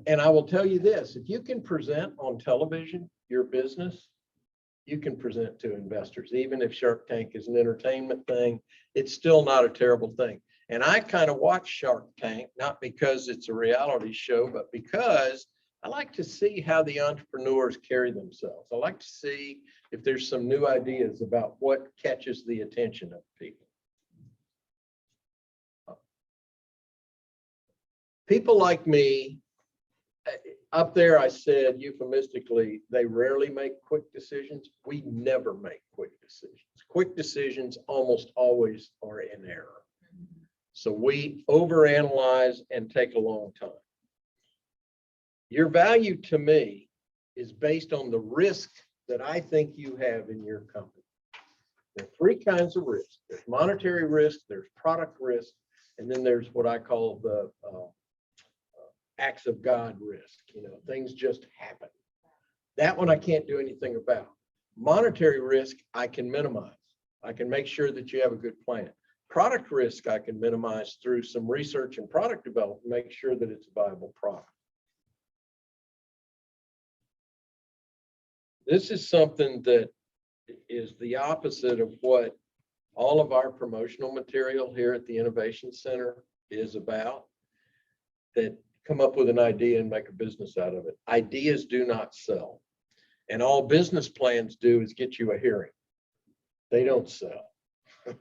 And I will tell you this, if you can present on television your business, you can present to investors. Even if Shark Tank is an entertainment thing, it's still not a terrible thing. And I kind of watch Shark Tank, not because it's a reality show, but because I like to see how the entrepreneurs carry themselves. I like to see if there's some new ideas about what catches the attention of people. People like me, up there I said euphemistically, they rarely make quick decisions. We never make quick decisions. Quick decisions almost always are in error. So we overanalyze and take a long time. Your value to me is based on the risk that I think you have in your company. There are three kinds of risk. There's monetary risk, there's product risk, and then there's what I call the acts of God risk. You know, things just happen. That one I can't do anything about. Monetary risk I can minimize. I can make sure that you have a good plan. Product risk I can minimize through some research and product development, make sure that it's a viable product. This is something that is the opposite of what all of our promotional material here at the Innovation Center is about. That come up with an idea and make a business out of it. Ideas do not sell. And all business plans do is get you a hearing. They don't sell.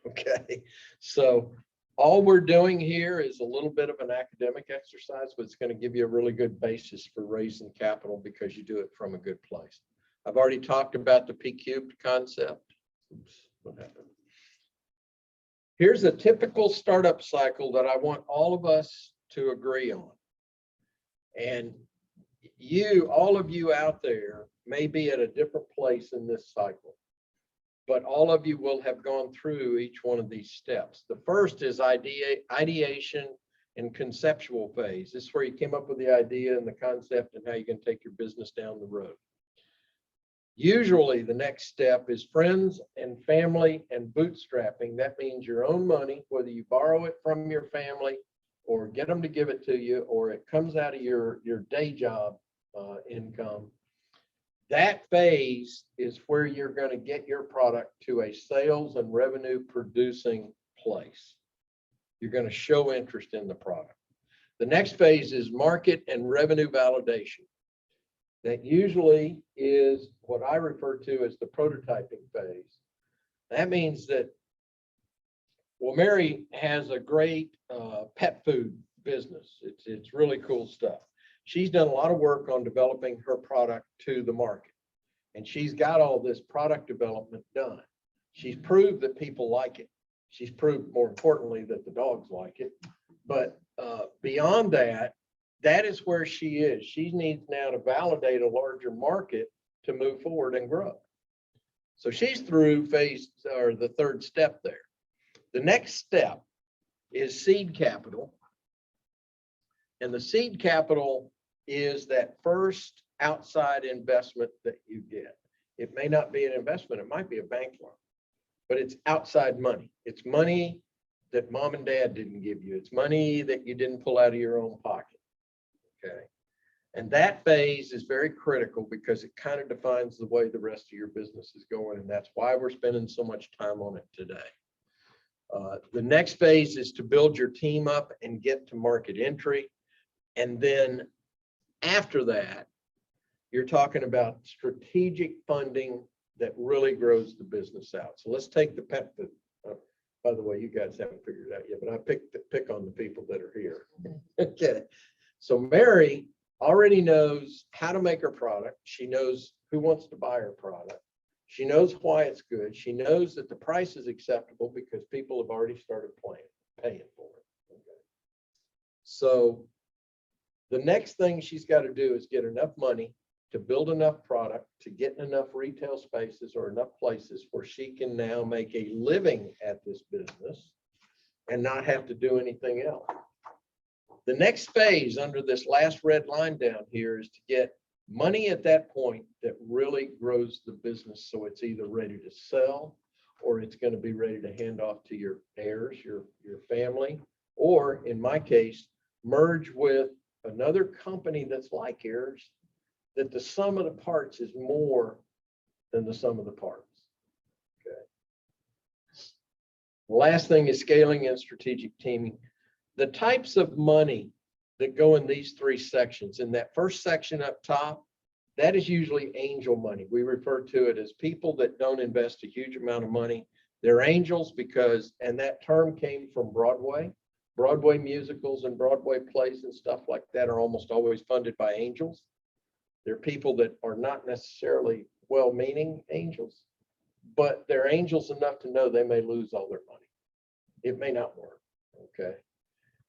Okay. So all we're doing here is a little bit of an academic exercise, but it's going to give you a really good basis for raising capital because you do it from a good place. I've already talked about the P-cubed concept. Oops, what happened? Here's a typical startup cycle that I want all of us to agree on. And you, all of you out there may be at a different place in this cycle, but all of you will have gone through each one of these steps. The first is ideation and conceptual phase. This is where you came up with the idea and the concept and how you can take your business down the road. Usually the next step is friends and family and bootstrapping. That means your own money, whether you borrow it from your family or get them to give it to you, or it comes out of your day job income. That phase is where you're going to get your product to a sales and revenue producing place. You're going to show interest in the product. The next phase is market and revenue validation. That usually is what I refer to as the prototyping phase. That means that, well, Mary has a great pet food business. It's really cool stuff. She's done a lot of work on developing her product to the market. And she's got all this product development done. She's proved that people like it. She's proved, more importantly, that the dogs like it. But beyond that, that is where she is. She needs now to validate a larger market to move forward and grow. So she's through phase, or the third step there. The next step is seed capital. And the seed capital is that first outside investment that you get. It may not be an investment, it might be a bank loan, but it's outside money. It's money that mom and dad didn't give you. It's money that you didn't pull out of your own pocket. Okay. And that phase is very critical because it kind of defines the way the rest of your business is going. And that's why we're spending so much time on it today. The next phase is to build your team up and get to market entry. And then after that, you're talking about strategic funding that really grows the business out. So let's take the pet food. By the way, you guys haven't figured it out yet, but I pick on the people that are here. Okay. So Mary already knows how to make her product. She knows who wants to buy her product. She knows why it's good. She knows that the price is acceptable because people have already started paying for it. Okay. So the next thing she's got to do is get enough money to build enough product, to get in enough retail spaces or enough places where she can now make a living at this business and not have to do anything else. The next phase under this last red line down here is to get money at that point that really grows the business. So it's either ready to sell or it's going to be ready to hand off to your heirs, your family, or in my case, merge with another company that's like yours, that the sum of the parts is more than the sum of the parts. Okay. Last thing is scaling and strategic teaming. The types of money that go in these three sections, in that first section up top, that is usually angel money. We refer to it as people that don't invest a huge amount of money. They're angels because, and that term came from Broadway. Broadway musicals and Broadway plays and stuff like that are almost always funded by angels. They're people that are not necessarily well-meaning angels, but they're angels enough to know they may lose all their money. It may not work, okay?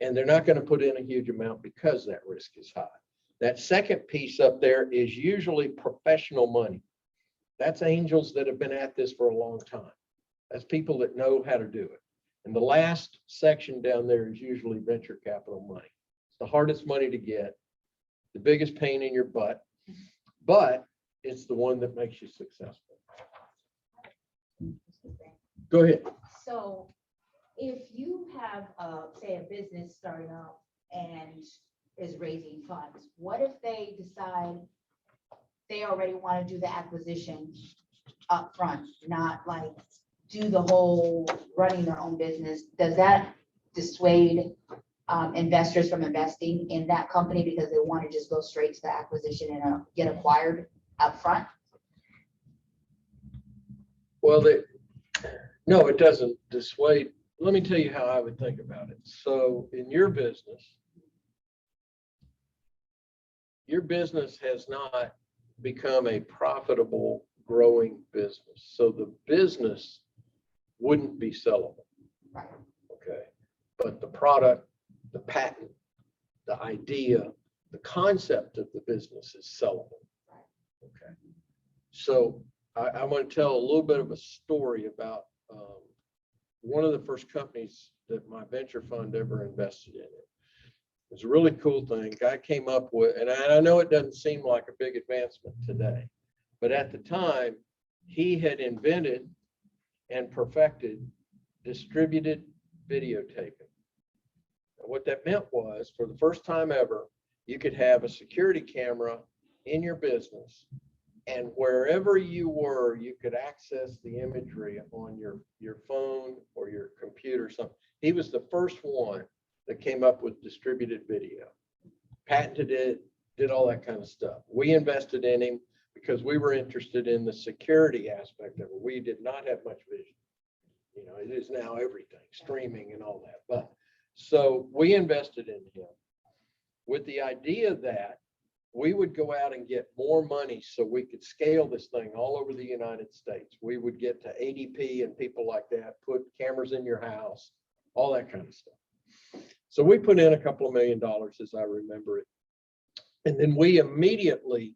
And they're not going to put in a huge amount because that risk is high. That second piece up there is usually professional money. That's angels that have been at this for a long time. That's people that know how to do it. And the last section down there is usually venture capital money. It's the hardest money to get, the biggest pain in your butt, but it's the one that makes you successful. Go ahead. So if you have, say, a business starting up and is raising funds, what if they decide they already want to do the acquisition up front, not like do the whole running their own business? Does that dissuade investors from investing in that company because they want to just go straight to the acquisition and get acquired up front? Well, no, it doesn't dissuade. Let me tell you how I would think about it. So in your business has not become a profitable, growing business. So the business wouldn't be sellable. Right. Okay. But the product, the patent, the idea, the concept of the business is sellable. Okay. So I want to tell a little bit of a story about one of the first companies that my venture fund ever invested in. It was a really cool thing. Guy came up with, and I know it doesn't seem like a big advancement today, but at the time he had invented and perfected distributed videotaping. And what that meant was, for the first time ever, you could have a security camera in your business, and wherever you were, you could access the imagery on your phone or your computer or something. He was the first one that came up with distributed video, patented it, did all that kind of stuff. We invested in him because we were interested in the security aspect of it. We did not have much vision. You know, it is now everything, streaming and all that. But so we invested in him with the idea that we would go out and get more money so we could scale this thing all over the United States. We would get to ADP and people like that, put cameras in your house, all that kind of stuff. So we put in a couple of $1 million, as I remember it. And then we immediately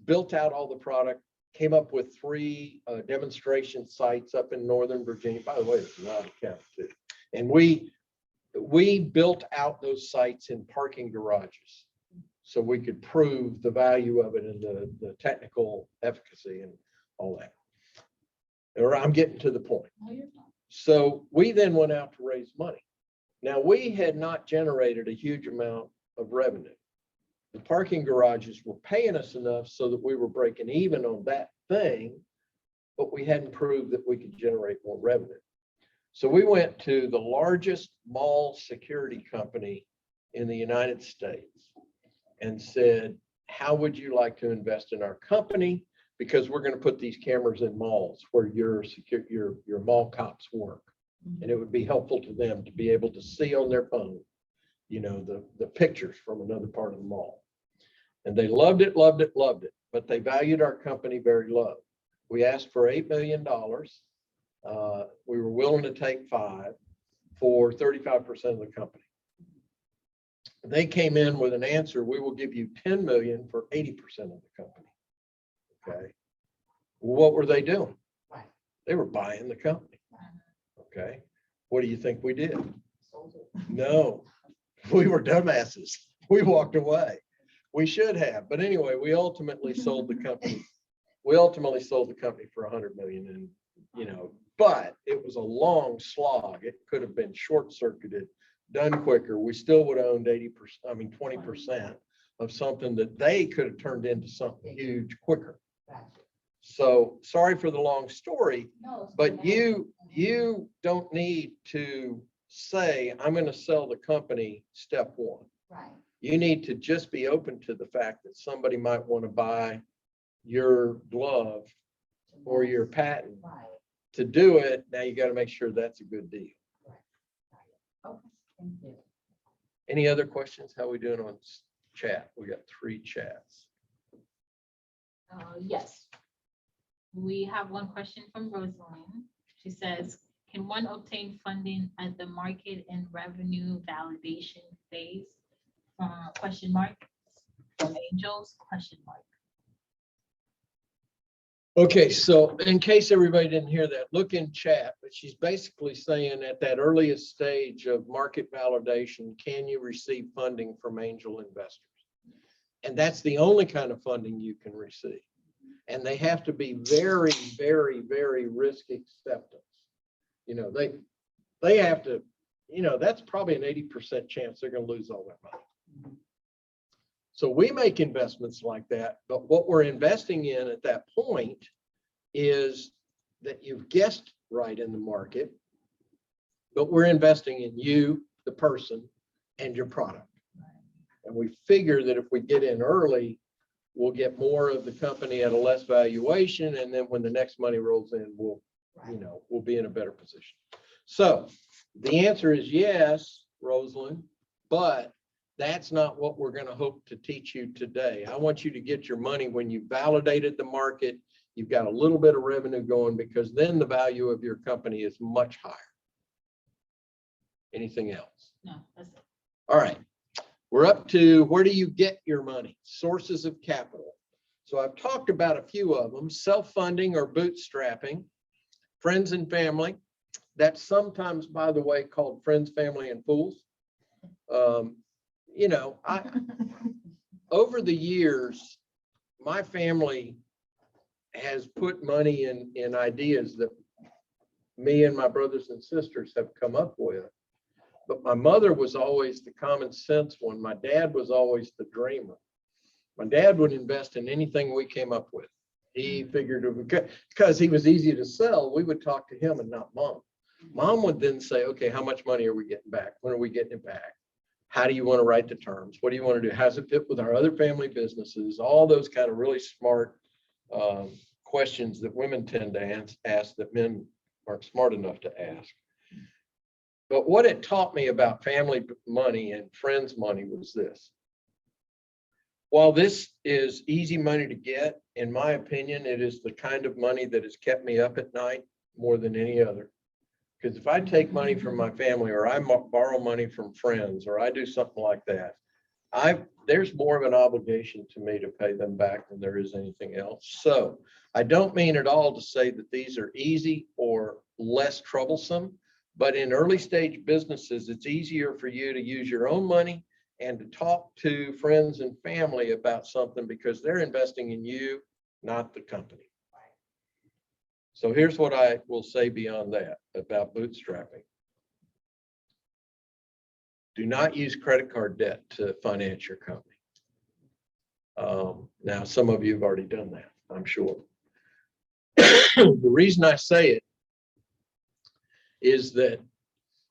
built out all the product, came up with 3 demonstration sites up in Northern Virginia. By the way, it's an odd account too. And we built out those sites in parking garages, so we could prove the value of it and the technical efficacy and all that. Or I'm getting to the point. So we then went out to raise money. Now, we had not generated a huge amount of revenue. The parking garages were paying us enough so that we were breaking even on that thing, but we hadn't proved that we could generate more revenue. So we went to the largest mall security company in the United States and said, how would you like to invest in our company? Because we're going to put these cameras in malls where your mall cops work. And it would be helpful to them to be able to see on their phone, you know, the pictures from another part of the mall. And they loved it, loved it, loved it, but they valued our company very low. We asked for $8 million. We were willing to take 5 for 35% of the company. They came in with an answer: we will give you 10 million for 80% of the company. Okay. What were they doing? They were buying the company. Okay. What do you think we did? No, we were dumbasses. We walked away. We should have, but anyway, we ultimately sold the company. We ultimately sold the company for 100 million, and you know, but it was a long slog. It could have been short-circuited done quicker, we still would have owned 80%, 20% of something that they could have turned into something huge quicker. Gotcha. So sorry for the long story, No, it's but good. you don't need to say, I'm going to sell the company step one. Right. You need to just be open to the fact that somebody might want to buy your glove or your patent. Right. To do it, now you got to make sure that's a good deal. Okay, thank you. Any other questions? How are we doing on chat? We got 3 chats. Yes. We have one question from Rosalind. She says, can one obtain funding at the market and revenue validation phase? Question mark. From Angels, question mark. Okay, so in case everybody didn't hear that, look in chat, but she's basically saying at that earliest stage of market validation, can you receive funding from angel investors? And that's the only kind of funding you can receive. And they have to be very, very, very risk acceptance. You know, they have to, you know, that's probably an 80% chance they're going to lose all their money. So we make investments like that, but what we're investing in at that point is that you've guessed right in the market, but we're investing in you, the person, and your product. And we figure that if we get in early, we'll get more of the company at a less valuation. And then when the next money rolls in, we'll be in a better position. So the answer is yes, Rosalind, but that's not what we're going to hope to teach you today. I want you to get your money when you validated the market, you've got a little bit of revenue going, because then the value of your company is much higher. Anything else? No, that's it. All right. We're up to where do you get your money? Sources of capital. So I've talked about a few of them: self-funding or bootstrapping, friends and family. That's sometimes, by the way, called friends, family, and fools. You know, over the years, my family has put money in ideas that me and my brothers and sisters have come up with. But my mother was always the common sense one. My dad was always the dreamer. My dad would invest in anything we came up with. He figured because he was easy to sell, we would talk to him and not mom. Mom would then say, okay, how much money are we getting back? When are we getting it back? How do you want to write the terms? What do you want to do? How does it fit with our other family businesses? All those kind of really smart questions that women tend to ask that men aren't smart enough to ask. But what it taught me about family money and friends money was this. While this is easy money to get, in my opinion, it is the kind of money that has kept me up at night more than any other. Because if I take money from my family, or I borrow money from friends, or I do something like that, there's more of an obligation to me to pay them back than there is anything else. So I don't mean at all to say that these are easy or less troublesome, but in early stage businesses, it's easier for you to use your own money and to talk to friends and family about something because they're investing in you, not the company. So here's what I will say beyond that about bootstrapping. Do not use credit card debt to finance your company. Now, some of you have already done that, I'm sure. The reason I say it is that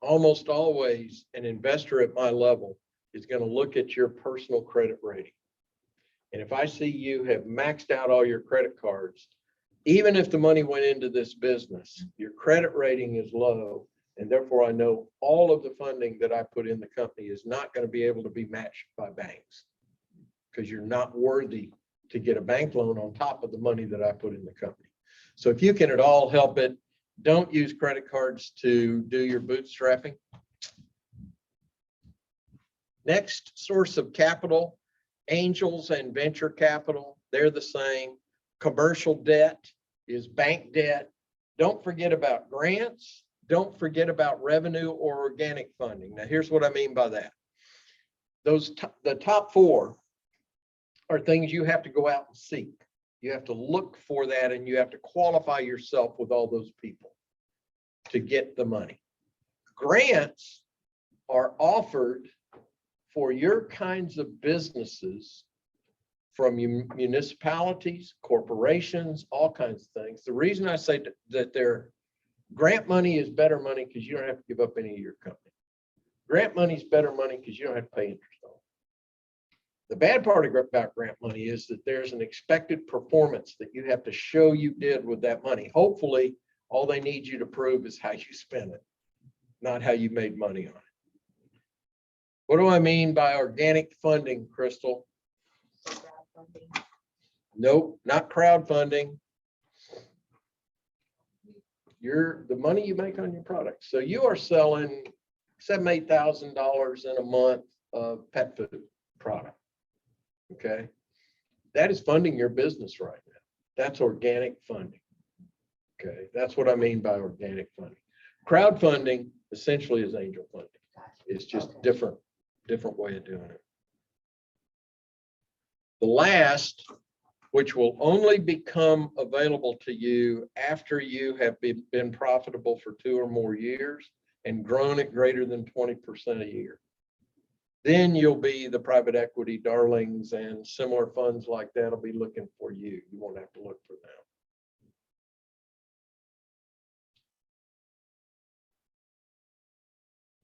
almost always an investor at my level is going to look at your personal credit rating. And if I see you have maxed out all your credit cards, even if the money went into this business, your credit rating is low. And therefore I know all of the funding that I put in the company is not going to be able to be matched by banks because you're not worthy to get a bank loan on top of the money that I put in the company. So if you can at all help it, don't use credit cards to do your bootstrapping. Next source of capital, angels and venture capital, they're the same. Commercial debt is bank debt. Don't forget about grants. Don't forget about revenue or organic funding. Now, here's what I mean by that. The top 4 are things you have to go out and seek. You have to look for that, and you have to qualify yourself with all those people to get the money. Grants are offered for your kinds of businesses from municipalities, corporations, all kinds of things. The reason I say that their grant money is better money because you don't have to give up any of your company. Grant money is better money because you don't have to pay interest on it. The bad part about grant money is that there's an expected performance that you have to show you did with that money. Hopefully, all they need you to prove is how you spent it, not how you made money on it. What do I mean by organic funding, Crystal? Crowdfunding. Nope, not crowdfunding. The money you make on your product. So you are selling $7,000 to $8,000 in a month of pet food product. Okay, that is funding your business right now. That's organic funding. Okay, that's what I mean by organic funding. Crowdfunding essentially is angel funding. Gotcha. It's just Okay. different way of doing it. The last, which will only become available to you after you have been profitable for 2 or more years and grown at greater than 20% a year. Then you'll be the private equity darlings and similar funds like that will be looking for you. You won't have to look for them.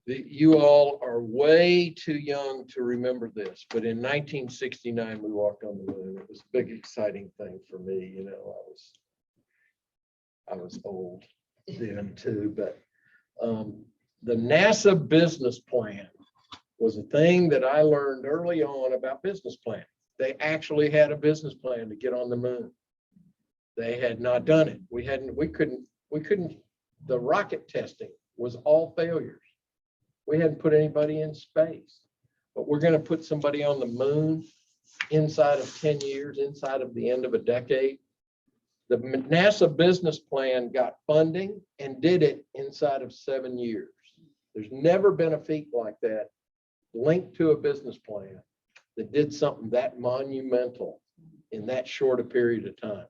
You all are way too young to remember this, but in 1969, we walked on the moon. It was a big, exciting thing for me. You know, I was old then too, but the NASA business plan was a thing that I learned early on about business planning. They actually had a business plan to get on the moon. They had not done it. We couldn't, the rocket testing was all failures. We hadn't put anybody in space, but we're going to put somebody on the moon inside of 10 years, inside of the end of a decade. The NASA business plan got funding and did it inside of 7 years. There's never been a feat like that linked to a business plan that did something that monumental in that short a period of time.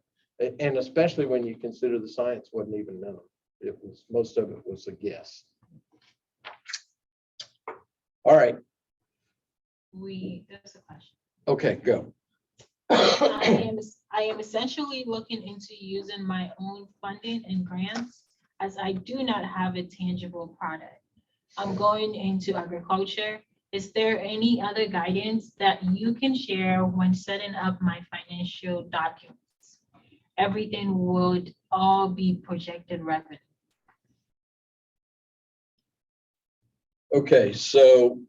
And especially when you consider the science wasn't even known. It was, most of it was a guess. All right. There's a question. Okay, go. I am essentially looking into using my own funding and grants as I do not have a tangible product. I'm going into agriculture. Is there any other guidance that you can share when setting up my financial documents? Everything would all be projected revenue. Okay, so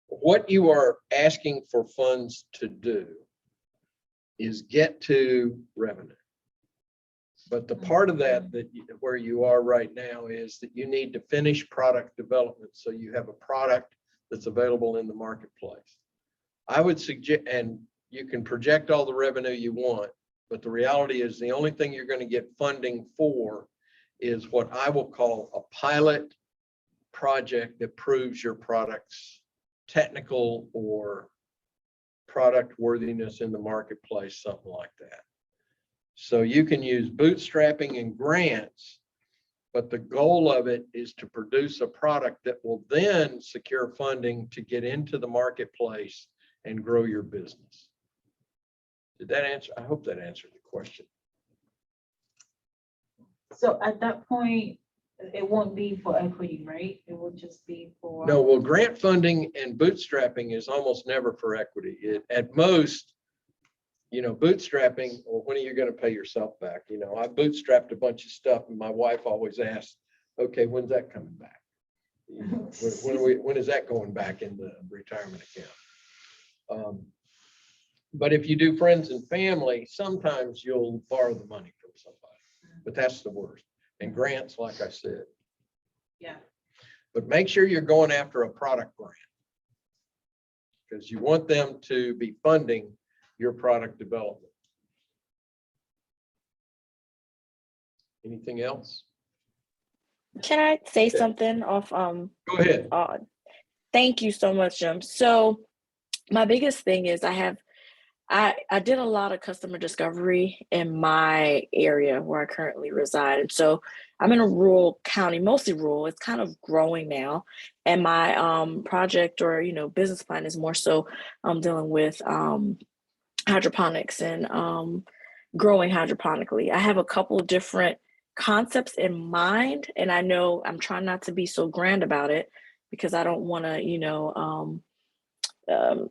what you are asking for funds to do is get to revenue. But the part of that where you are right now is that you need to finish product development so you have a product that's available in the marketplace. I would suggest, and you can project all the revenue you want, but the reality is the only thing you're going to get funding for is what I will call a pilot project that proves your product's technical or product worthiness in the marketplace, something like that. So you can use bootstrapping and grants, but the goal of it is to produce a product that will then secure funding to get into the marketplace and grow your business. Did that answer? I hope that answered the question. So at that point, it won't be for equity, right? It will just be for. No, well, grant funding and bootstrapping is almost never for equity. At most, you know, bootstrapping, well, when are you going to pay yourself back? You know, I bootstrapped a bunch of stuff and my wife always asks, okay, when's that coming back? You know, when is that going back in the retirement account? But if you do friends and family, sometimes you'll borrow the money from somebody, but that's the worst. And grants, like I said. Yeah. But make sure you're going after a product grant because you want them to be funding your product development. Anything else? Can I say Okay. something off? Go ahead. Thank you so much, Jim. So my biggest thing is I I did a lot of customer discovery in my area where I currently reside. And so I'm in a rural county, mostly rural. It's kind of growing now. And my project or, business plan is more so dealing with hydroponics and growing hydroponically. I have a couple different concepts in mind, and I know I'm trying not to be so grand about it because I don't want to,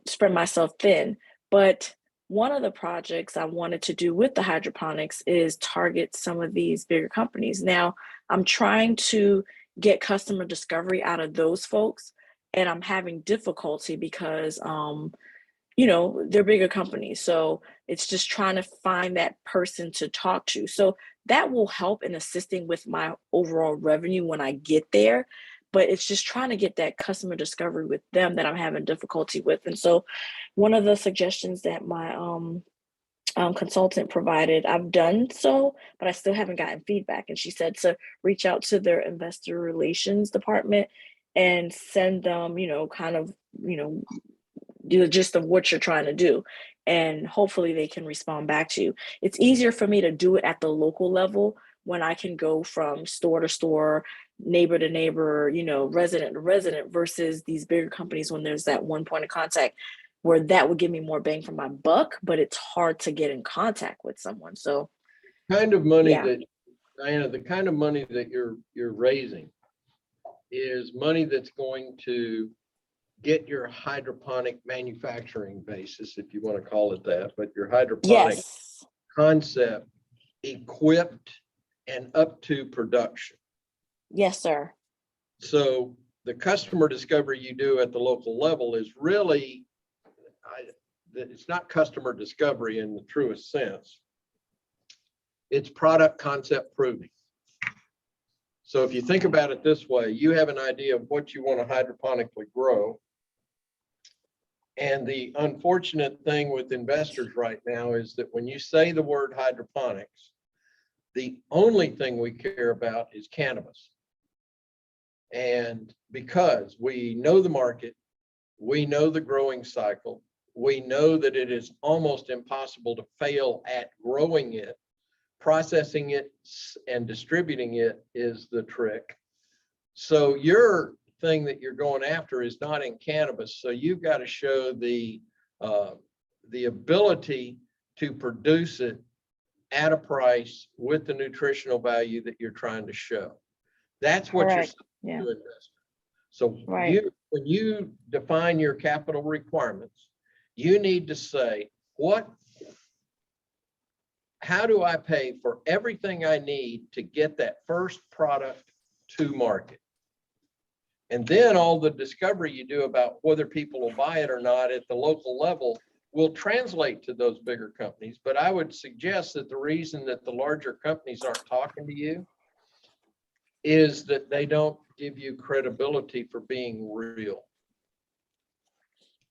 spread myself thin. But one of the projects I wanted to do with the hydroponics is target some of these bigger companies. Now, I'm trying to get customer discovery out of those folks, and I'm having difficulty because they're bigger companies. So it's just trying to find that person to talk to. So that will help in assisting with my overall revenue when I get there. But it's just trying to get that customer discovery with them that I'm having difficulty with. And so one of the suggestions that my consultant provided, I've done so, but I still haven't gotten feedback. And she said to reach out to their investor relations department and send them, kind of, the gist of what you're trying to do. And hopefully they can respond back to you. It's easier for me to do it at the local level when I can go from store to store, neighbor to neighbor, resident to resident versus these bigger companies when there's that one point of contact where that would give me more bang for my buck, but it's hard to get in contact with someone. So Kind of money Yeah. that, Diana, the kind of money that you're raising is money that's going to get your hydroponic manufacturing basis, if you want to call it that, but your hydroponic yes, concept equipped and up to production. yes, sir. So the customer discovery you do at the local level is really, it's not customer discovery in the truest sense. It's product concept proving. So if you think about it this way, you have an idea of what you want to hydroponically grow. And the unfortunate thing with investors right now is that when you say the word hydroponics, the only thing we care about is cannabis. And because we know the market, we know the growing cycle, we know that it is almost impossible to fail at growing it, processing it and distributing it is the trick. So your thing that you're going after is not in cannabis. So you've got to show the ability to produce it at a price with the nutritional value that you're trying to show. That's what Correct. you're Yeah. to invest. So Right. when you define your capital requirements, you need to say, how do I pay for everything I need to get that first product to market? And then all the discovery you do about whether people will buy it or not at the local level will translate to those bigger companies. But I would suggest that the reason that the larger companies aren't talking to you is that they don't give you credibility for being real.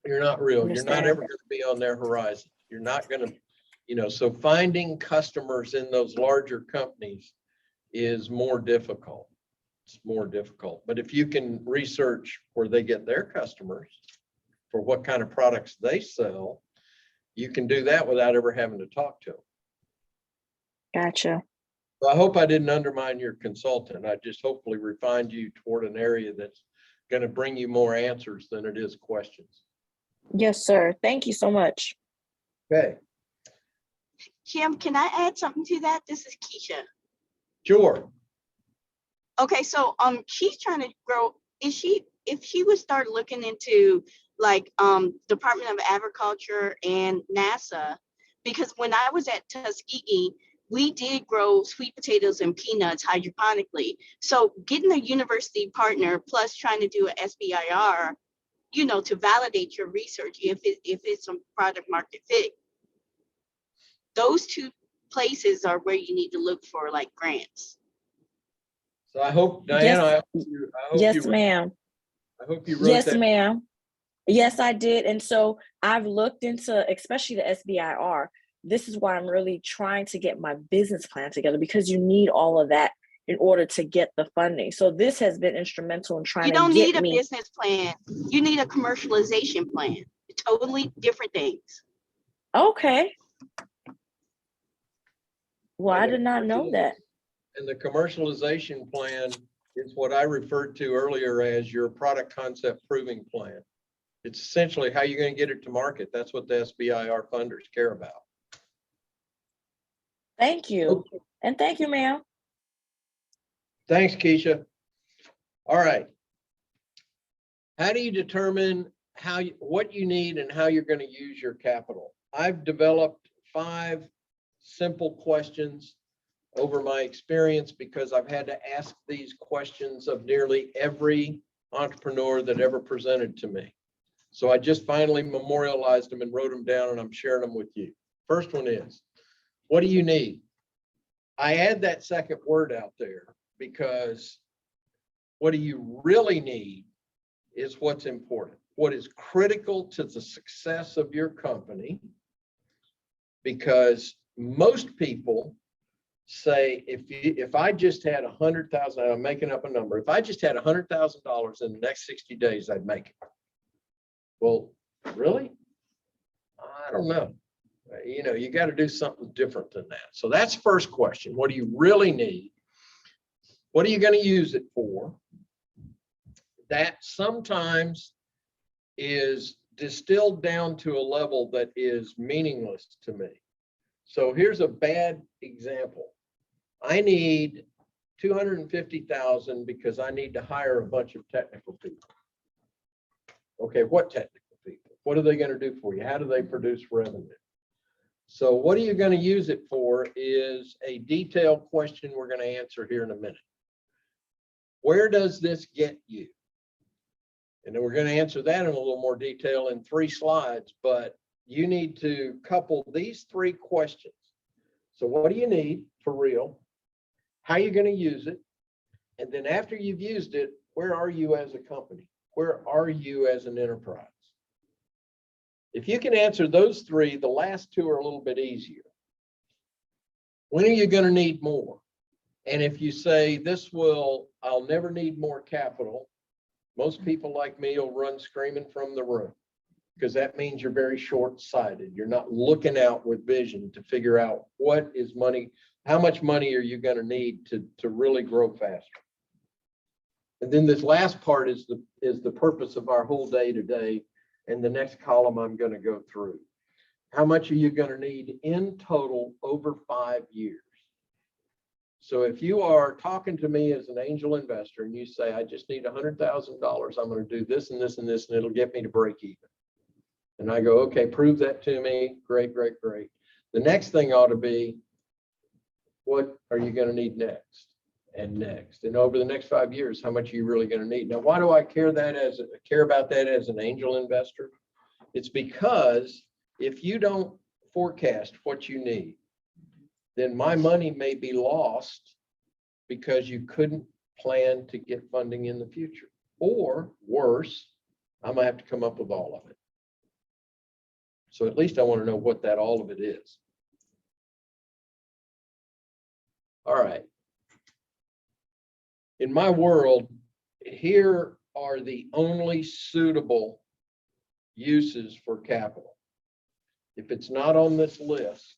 You're not real. You're not Understand. ever going to be on their horizon. You're not going to, so finding customers in those larger companies is more difficult. It's more difficult. But if you can research where they get their customers for what kind of products they sell, you can do that without ever having to talk to them. Gotcha. So I hope I didn't undermine your consultant. I just hopefully refined you toward an area that's going to bring you more answers than it is questions. Yes, sir. Thank you so much. Okay, Kim, can I add something to that? This is Keisha. sure. Okay, so she's trying to grow. If she would start looking into like Department of Agriculture and NASA, because when I was at Tuskegee, we did grow sweet potatoes and peanuts hydroponically. So getting a university partner plus trying to do an SBIR, to validate your research if it's a product market fit. Those two places are where you need to look for like grants. So I hope, Diana, Yes, ma'am. I hope you wrote Yes, that. ma'am. Yes, I did. And so I've looked into, especially the SBIR. This is why I'm really trying to get my business plan together, because you need all of that in order to get the funding. So this has been instrumental in trying You don't to need get a me. business plan. You need a commercialization plan. Totally different things. Okay. Well, I And the did not know that. And the commercialization plan is what I referred to earlier as your product concept proving plan. It's essentially how you're going to get it to market. That's what the SBIR funders care about. Thank you. And thank you, ma'am. Thanks, Keisha. All right. How do you determine what you need and how you're going to use your capital? I've developed 5 simple questions over my experience because I've had to ask these questions of nearly every entrepreneur that ever presented to me. So I just finally memorialized them and wrote them down, and I'm sharing them with you. First one is, what do you need? I add that second word out there because what do you really need is what's important. What is critical to the success of your company? Because most people say, if I just had $100,000, I'm making up a number. If I just had $100,000 in the next 60 days, I'd make it. Well, really? I don't know. You know, you got to do something different than that. So that's first question. What do you really need? What are you going to use it for? That sometimes is distilled down to a level that is meaningless to me. So here's a bad example. I need $250,000 because I need to hire a bunch of technical people. Okay, what technical people? What are they going to do for you? How do they produce revenue? So what are you going to use it for is a detailed question we're going to answer here in a minute. Where does this get you? And then we're going to answer that in a little more detail in 3 slides, but you need to couple these 3 questions. So what do you need for real? How are you going to use it? And then after you've used it, where are you as a company? Where are you as an enterprise? If you can answer those 3, the last 2 are a little bit easier. When are you going to need more? And if you say I'll never need more capital, most people like me will run screaming from the room because that means you're very short-sighted. You're not looking out with vision to figure out what is money, how much money are you going to need to really grow faster. And then this last part is the purpose of our whole day today. And the next column I'm going to go through. How much are you going to need in total over 5 years? So if you are talking to me as an angel investor and you say, I just need $100,000, I'm going to do this and this and this, and it'll get me to break even. And I go, okay, prove that to me. Great, great, great. The next thing ought to be, what are you going to need next? And next, and over the next 5 years, how much are you really going to need? Now, why do I care about that as an angel investor? It's because if you don't forecast what you need, then my money may be lost because you couldn't plan to get funding in the future. Or worse, I'm gonna have to come up with all of it. So at least I want to know what that all of it is. All right. In my world, here are the only suitable uses for capital. If it's not on this list,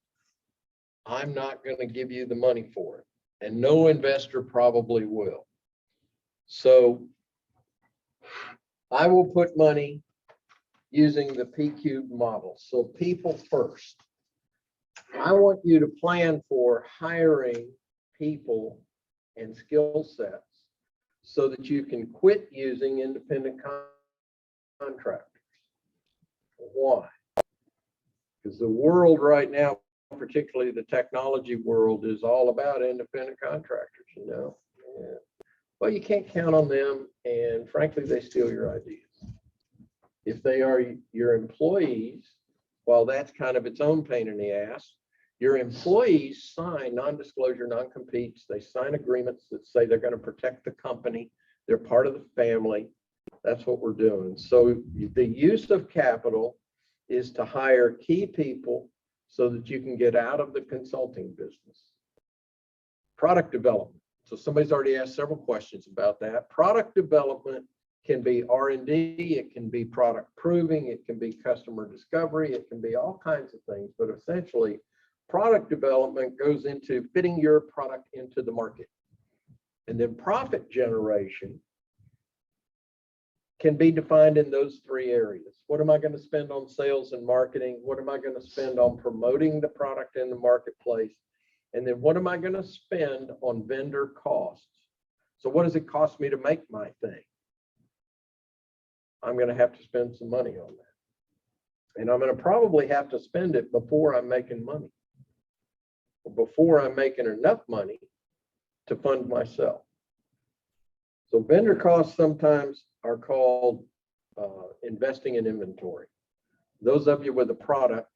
I'm not going to give you the money for it, and no investor probably will. So I will put money using the P-cubed model. So people first. I want you to plan for hiring people and skill sets so that you can quit using independent contractors. Why? Because the world right now, particularly the technology world, is all about independent contractors, you know. Yeah. Well, you can't count on them, and frankly, they steal your ideas. If they are your employees, while that's kind of its own pain in the ass, your employees sign non-disclosure, non-competes. They sign agreements that say they're going to protect the company. They're part of the family. That's what we're doing. So the use of capital is to hire key people so that you can get out of the consulting business. Product development. So somebody's already asked several questions about that. Product development can be R&D, it can be product proving, it can be customer discovery, it can be all kinds of things, but essentially product development goes into fitting your product into the market. And then profit generation can be defined in those three areas. What am I going to spend on sales and marketing? What am I going to spend on promoting the product in the marketplace? And then what am I going to spend on vendor costs? So what does it cost me to make my thing? I'm going to have to spend some money on that. And I'm going to probably have to spend it before I'm making money, or before I'm making enough money to fund myself. So vendor costs sometimes are called investing in inventory. Those of you with a product,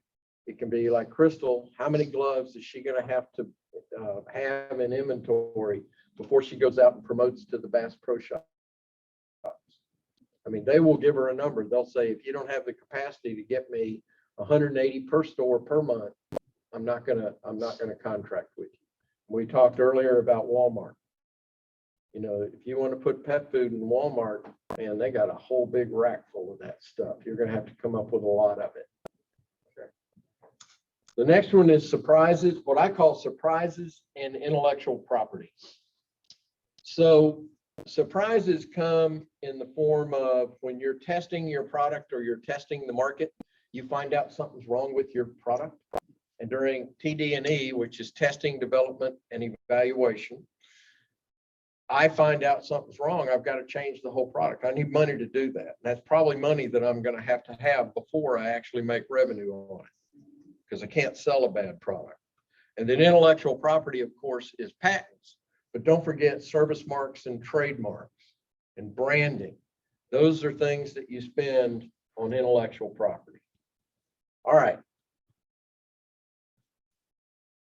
it can be like Crystal, how many gloves is she going to have in inventory before she goes out and promotes to the Bass Pro Shops? I mean, they will give her a number. They'll say, if you don't have the capacity to get me 180 per store per month, I'm not gonna contract with you. We talked earlier about Walmart. You know, if you want to put pet food in Walmart, man, they got a whole big rack full of that stuff. You're going to have to come up with a lot of it. Okay. The next one is surprises, what I call surprises and intellectual property. So surprises come in the form of when you're testing your product or you're testing the market, you find out something's wrong with your product. And during TD&E, which is testing, development, and evaluation, I find out something's wrong. I've got to change the whole product. I need money to do that. And that's probably money that I'm going to have before I actually make revenue on it, because I can't sell a bad product. And then intellectual property, of course, is patents. But don't forget service marks and trademarks and branding. Those are things that you spend on intellectual property. All right.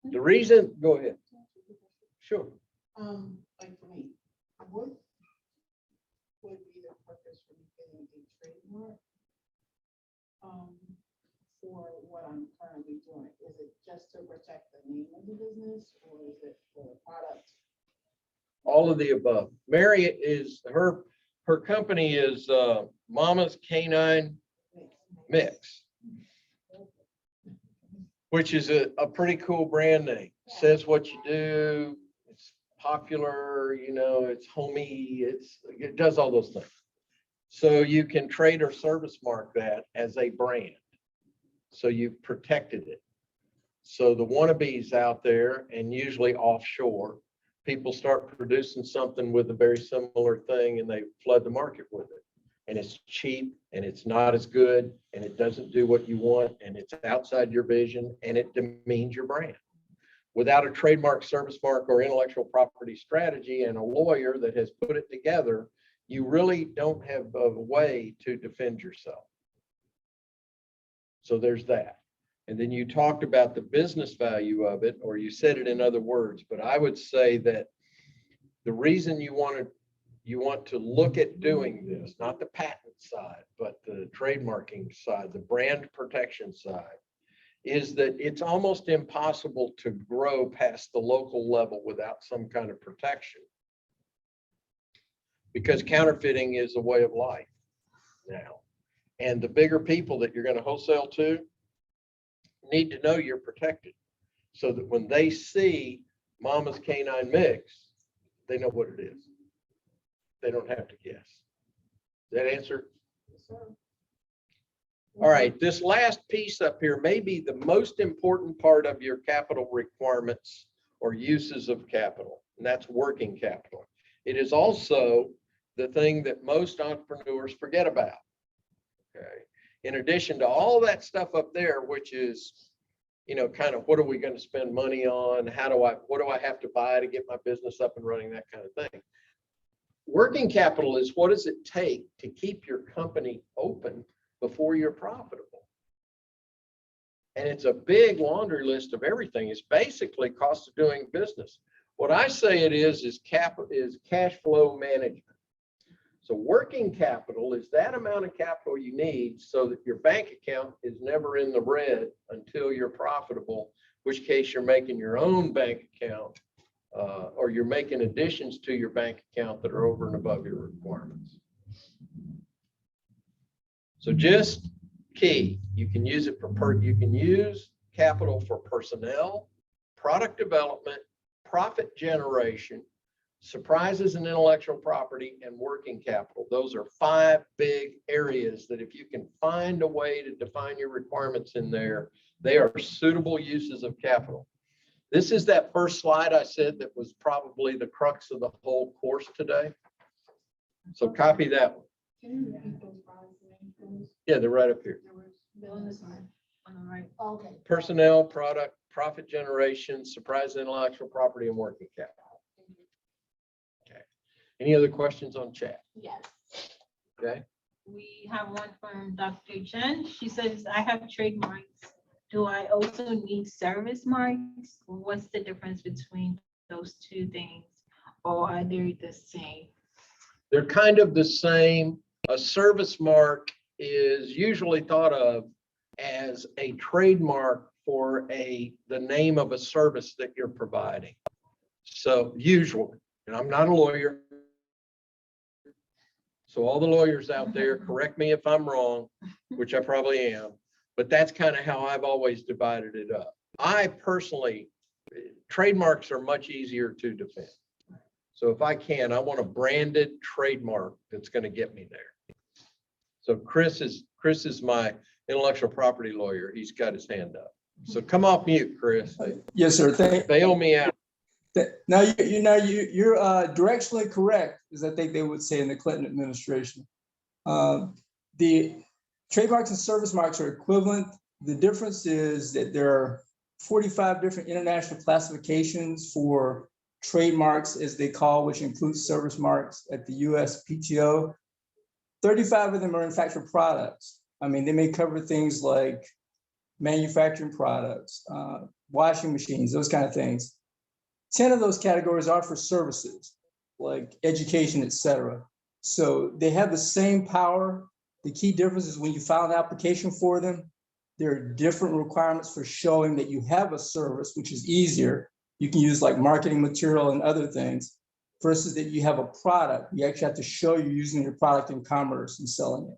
The reason, go ahead. Sure. Like for me, what would be the purpose for me getting a trademark for what I'm currently doing? Is it just to protect the name of the business, or is it for the product? All of the above. Mary is her company is Mama's Canine Mix, which is a pretty cool brand name. Says what you do. It's popular, you know, it's homey, it does all those things. So you can trade or service mark that as a brand. So you've protected it. So the wannabes out there, and usually offshore, people start producing something with a very similar thing and they flood the market with it. And it's cheap and it's not as good and it doesn't do what you want and it's outside your vision and it demeans your brand. Without a trademark, service mark, or intellectual property strategy and a lawyer that has put it together, you really don't have a way to defend yourself. So there's that. And then you talked about the business value of it, or you said it in other words, but I would say that the reason you want to look at doing this, not the patent side, but the trademarking side, the brand protection side, is that it's almost impossible to grow past the local level without some kind of protection. Because counterfeiting is a way of life now. And the bigger people that you're going to wholesale to need to know you're protected, so that when they see Mama's Canine Mix, they know what it is. They don't have to guess. Does that answer? Yes, sir. All right, this last piece up here may be the most important part of your capital requirements or uses of capital, and that's working capital. It is also the thing that most entrepreneurs forget about. Okay. In addition to all that stuff up there, which is, you know, kind of what are we going to spend money on? What do I have to buy to get my business up and running, that kind of thing. Working capital is what does it take to keep your company open before you're profitable. And it's a big laundry list of everything. It's basically cost of doing business. What I say it is cash flow management. So working capital is that amount of capital you need so that your bank account is never in the red until you're profitable, which case you're making your own bank account or you're making additions to your bank account that are over and above your requirements. So just key, you can use it you can use capital for personnel, product development, profit generation, surprises and intellectual property, and working capital. Those are 5 big areas that if you can find a way to define your requirements in there, they are suitable uses of capital. This is that first slide I said that was probably the crux of the whole course today. So copy that one. Can you repeat those five things? Yeah, they're right up here. On the side. On the right. Okay. Personnel, product, profit generation, surprise intellectual property, and working capital. Okay. Any other questions on chat? Yes. Okay. We have one from Dr. Jen. She says, I have trademarks. Do I also need service marks? What's the difference between those two things? Or are they the same? They're kind of the same. A service mark is usually thought of as a trademark for the name of a service that you're providing. So usually, and I'm not a lawyer, so all the lawyers out there, correct me if I'm wrong, which I probably am, but that's kind of how I've always divided it up. I personally, trademarks are much easier to defend. So if I can, I want a branded trademark that's going to get me there. So Chris is my intellectual property lawyer. He's got his hand up. So come off mute, Chris. Yes, sir. Bail me out. Now you're directionally correct, as I think they would say in the Clinton administration. The trademarks and service marks are equivalent. The difference is that there are 45 different international classifications for trademarks, as they call, which includes service marks at the USPTO. 35 of them are in fact for products. I mean, they may cover things like manufacturing products, washing machines, those kind of things. 10 of those categories are for services, like education, et cetera. So they have the same power. The key difference is when you file an application for them, there are different requirements for showing that you have a service, which is easier. You can use like marketing material and other things, versus that you have a product. You actually have to show you're using your product in commerce and selling it.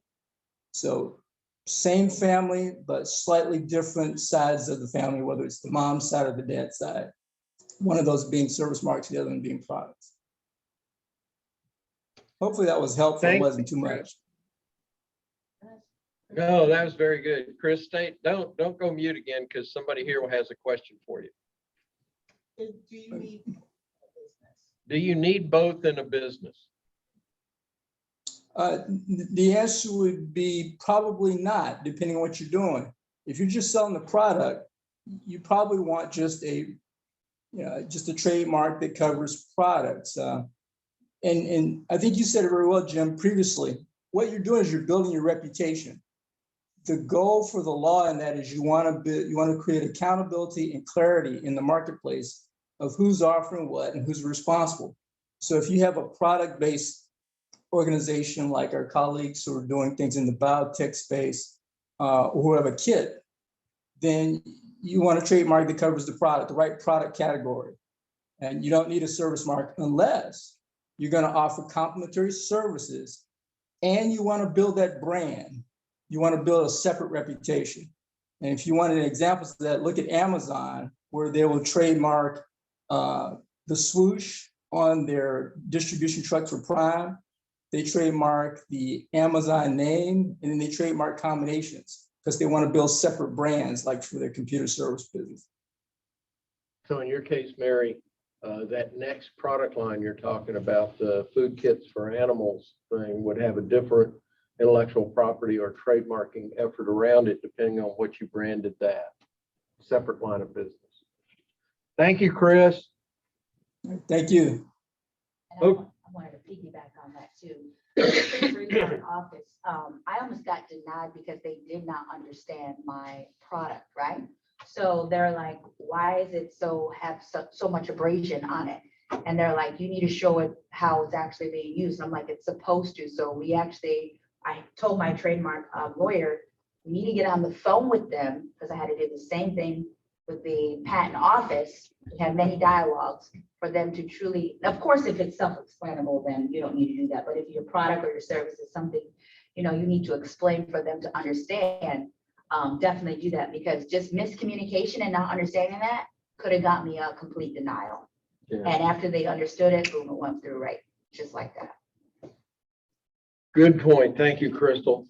So same family, but slightly different sides of the family, whether it's the mom's side or the dad's side. One of those being service marks, the other one being products. Hopefully that was helpful. It wasn't too much. No, that was very good. Chris, don't go mute again because somebody here has a question for you. Do you need a business? Do you need both in a business? The answer would be probably not, depending on what you're doing. If you're just selling the product, you probably want just a trademark that covers products. And I think you said it very well, Jim, previously. What you're doing is you're building your reputation. The goal for the law in that is you want to create accountability and clarity in the marketplace of who's offering what and who's responsible. So if you have a product-based organization like our colleagues who are doing things in the biotech space, or who have a kit, then you want a trademark that covers the product, the right product category. And you don't need a service mark unless you're going to offer complementary services and you want to build that brand. You want to build a separate reputation. And if you wanted examples of that, look at Amazon, where they will trademark the swoosh on their distribution trucks for Prime. They trademark the Amazon name, and then they trademark combinations because they want to build separate brands, like for their computer service business. So in your case, Mary, that next product line you're talking about, the food kits for animals thing, would have a different intellectual property or trademarking effort around it, depending on what you branded that. Separate line of business. Thank you, Chris. Thank you. And I wanted to piggyback on that too. In my office, I almost got denied because they did not understand my product, right? So they're like, why is it have so much abrasion on it? And they're like, you need to show it how it's actually being used. I'm like, it's supposed to. So I told my trademark lawyer, we need to get on the phone with them, because I had to do the same thing with the patent office, to have many dialogues for them to truly, of course, if it's self-explanable, then you don't need to do that. But if your product or your service is something, you need to explain for them to understand, definitely do that, because just miscommunication and not understanding that could have got me a complete denial. Yeah. And after they understood it, boom, it went through right, just like that. Good point. Thank you, Crystal.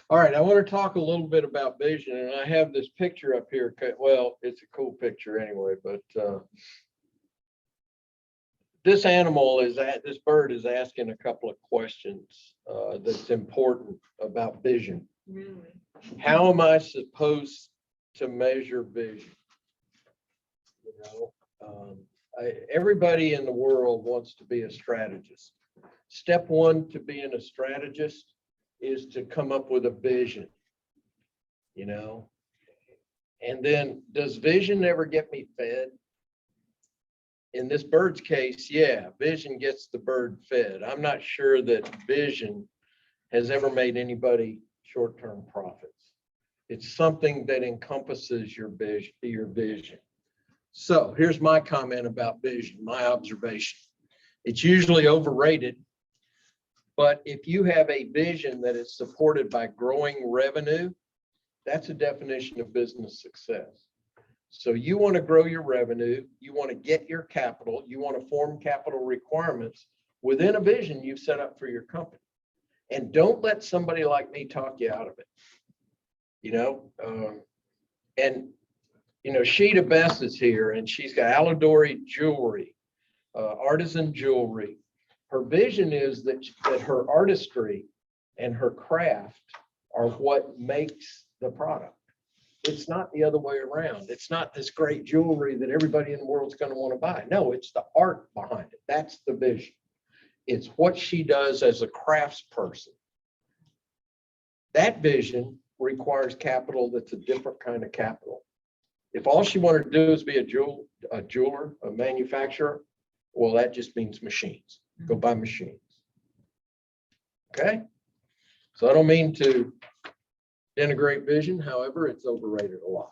All right, I want to talk a little bit about vision, and I have this picture up here. Well, it's a cool picture anyway, but this bird is asking a couple of questions that's important about vision. Really? How am I supposed to measure vision? Everybody in the world wants to be a strategist. Step one to being a strategist is to come up with a vision, and then does vision ever get me fed? In this bird's case, yeah, vision gets the bird fed. I'm not sure that vision has ever made anybody short-term profits. It's something that encompasses your vision. So here's my comment about vision, my observation. It's usually overrated, but if you have a vision that is supported by growing revenue, that's a definition of business success. So you want to grow your revenue, you want to get your capital, you want to form capital requirements within a vision you've set up for your company. And don't let somebody like me talk you out of it. Sheeta Bess is here, and she's got Alidori jewelry, artisan jewelry. Her vision is that her artistry and her craft are what makes the product. It's not the other way around. It's not this great jewelry that everybody in the world's going to want to buy. No, it's the art behind it. That's the vision. It's what she does as a craftsperson. That vision requires capital that's a different kind of capital. If all she wanted to do is be a jeweler, a manufacturer, well, that just means machines. Go buy machines. Okay? So I don't mean to denigrate vision. However, it's overrated a lot.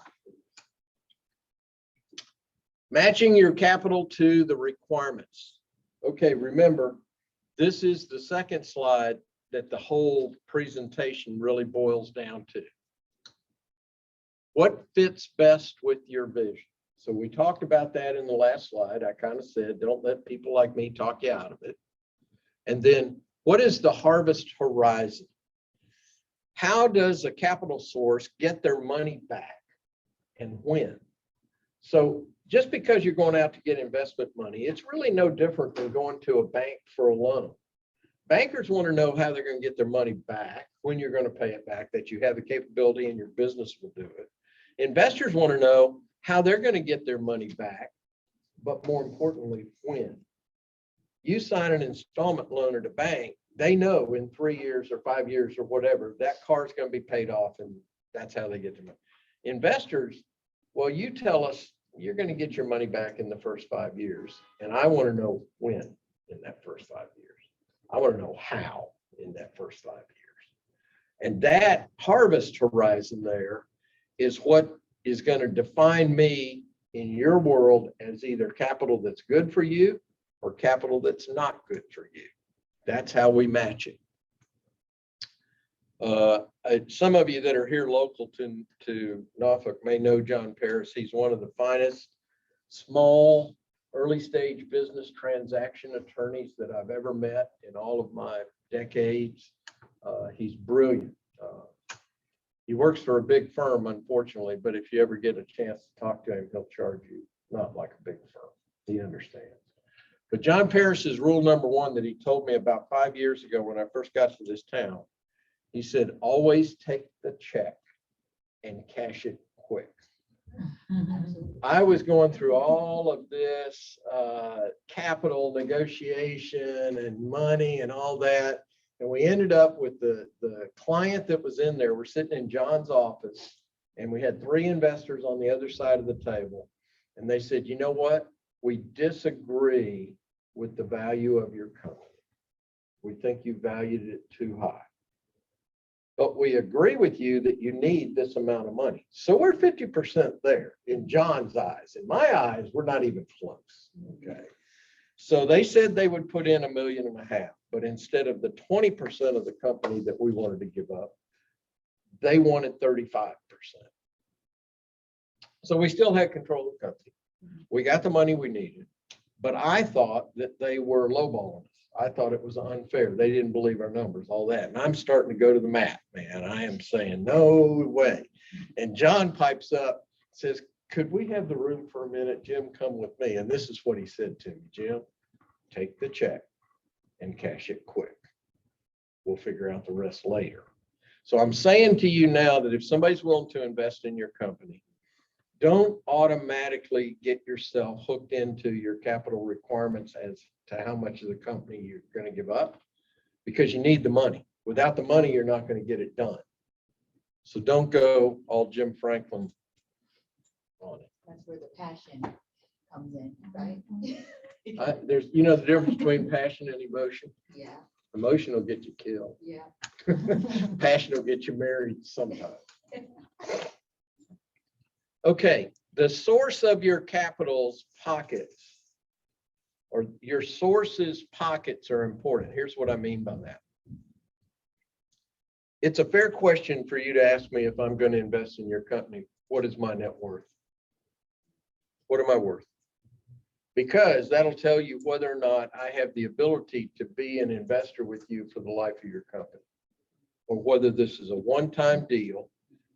Matching your capital to the requirements. Okay, remember, this is the second slide that the whole presentation really boils down to. What fits best with your vision? So we talked about that in the last slide. I kind of said, don't let people like me talk you out of it. And then what is the harvest horizon? How does a capital source get their money back and when? So just because you're going out to get investment money, it's really no different than going to a bank for a loan. Bankers want to know how they're going to get their money back, when you're going to pay it back, that you have the capability and your business will do it. Investors want to know how they're going to get their money back, but more importantly, when. You sign an installment loan at a bank, they know in 3 years or 5 years or whatever, that car is going to be paid off, and that's how they get their money. Investors, well, you tell us you're going to get your money back in the first 5 years, and I want to know when in that first 5 years. I want to know how in that first 5 years. And that harvest horizon there is what is going to define me in your world as either capital that's good for you or capital that's not good for you. That's how we match it. Some of you that are here local to Norfolk may know John Paris. He's one of the finest small early stage business transaction attorneys that I've ever met in all of my decades. He's brilliant. He works for a big firm, unfortunately, but if you ever get a chance to talk to him, he'll charge you not like a big firm. He understands. But John Paris's rule number one that he told me about 5 years ago when I first got to this town, he said, always take the check and cash it quick. I was going through all of this capital negotiation and money and all that. And we ended up with the client that was in there. We're sitting in John's office and we had 3 investors on the other side of the table. And they said, you know what? We disagree with the value of your company. We think you valued it too high. but we agree with you that you need this amount of money. So we're 50% there in John's eyes. In my eyes, we're not even close. Okay. So they said they would put in $1.5 million, but instead of the 20% of the company that we wanted to give up, they wanted 35%. So we still had control of the company. We got the money we needed, but I thought that they were lowballing us. I thought it was unfair. They didn't believe our numbers, all that. And I'm starting to go to the mat, man. I am saying, no way. And John pipes up, says, could we have the room for a minute? Jim, come with me. And this is what he said to me, Jim, take the check and cash it quick. We'll figure out the rest later. So I'm saying to you now that if somebody's willing to invest in your company, don't automatically get yourself hooked into your capital requirements as to how much of the company you're going to give up, because you need the money. Without the money, you're not going to get it done. So don't go all Jim Franklin on it. That's where the passion comes in, right? There's, you know, the difference between passion and emotion. Yeah, Emotion will get you killed. yeah. Passion will get you married sometime. Okay, the source of your capital's pockets, or your source's pockets, are important. Here's what I mean by that. It's a fair question for you to ask me if I'm going to invest in your company. What is my net worth? What am I worth? Because that'll tell you whether or not I have the ability to be an investor with you for the life of your company, or whether this is a one-time deal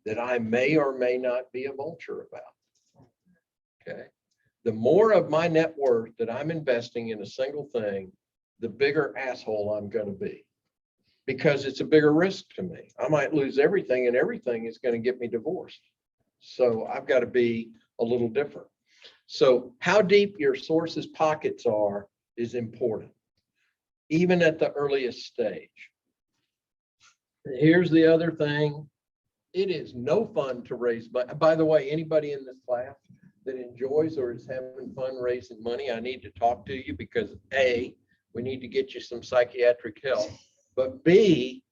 that I may or may not be a vulture about. Okay. The more of my net worth that I'm investing in a single thing, the bigger asshole I'm going to be, because it's a bigger risk to me. I might lose everything, and everything is going to get me divorced. So I've got to be a little different. So how deep your source's pockets are is important, even at the earliest stage. Here's the other thing. It is no fun to raise money. By the way, anybody in this class that enjoys or is having fun raising money, I need to talk to you, because A, we need to get you some psychiatric help, but B,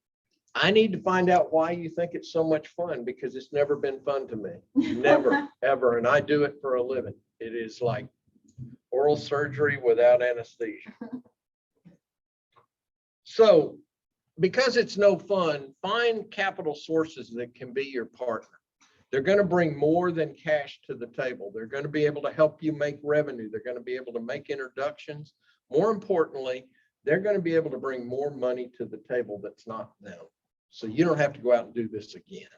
I need to find out why you think it's so much fun, because it's never been fun to me. Never, ever. And I do it for a living. It is like oral surgery without anesthesia. So because it's no fun, find capital sources that can be your partner. They're going to bring more than cash to the table. They're going to be able to help you make revenue. They're going to be able to make introductions. More importantly, they're going to be able to bring more money to the table that's not them. So you don't have to go out and do this again.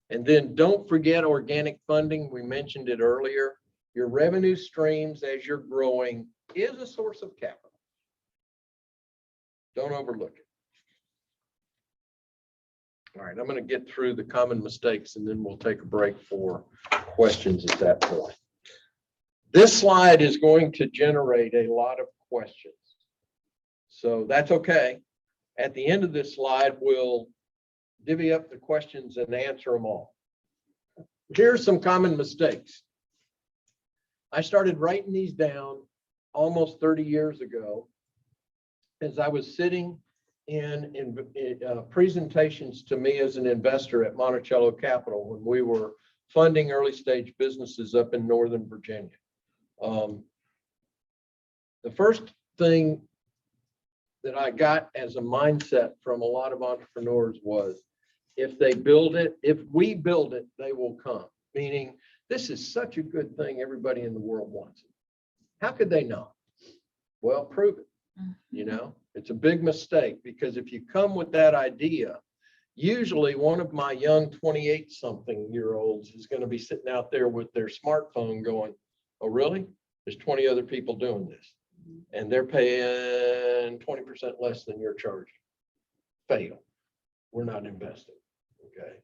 And then don't forget organic funding. We mentioned it earlier. Your revenue streams as you're growing is a source of capital. Don't overlook it. All right, I'm going to get through the common mistakes, and then we'll take a break for questions at that point. This slide is going to generate a lot of questions, so that's okay. At the end of this slide, we'll divvy up the questions and answer them all. Here's some common mistakes. I started writing these down almost 30 years ago, as I was sitting in presentations to me as an investor at Monticello Capital when we were funding early stage businesses up in Northern Virginia. The first thing that I got as a mindset from a lot of entrepreneurs was, if they build it, if we build it, they will come. Meaning, this is such a good thing, everybody in the world wants it. How could they not? Well, prove it. You know, it's a big mistake, because if you come with that idea, usually one of my young 28-something-year-olds is going to be sitting out there with their smartphone going, oh, really? There's 20 other people doing this, and they're paying 20% less than you're charging. Fail. We're not investing. Okay.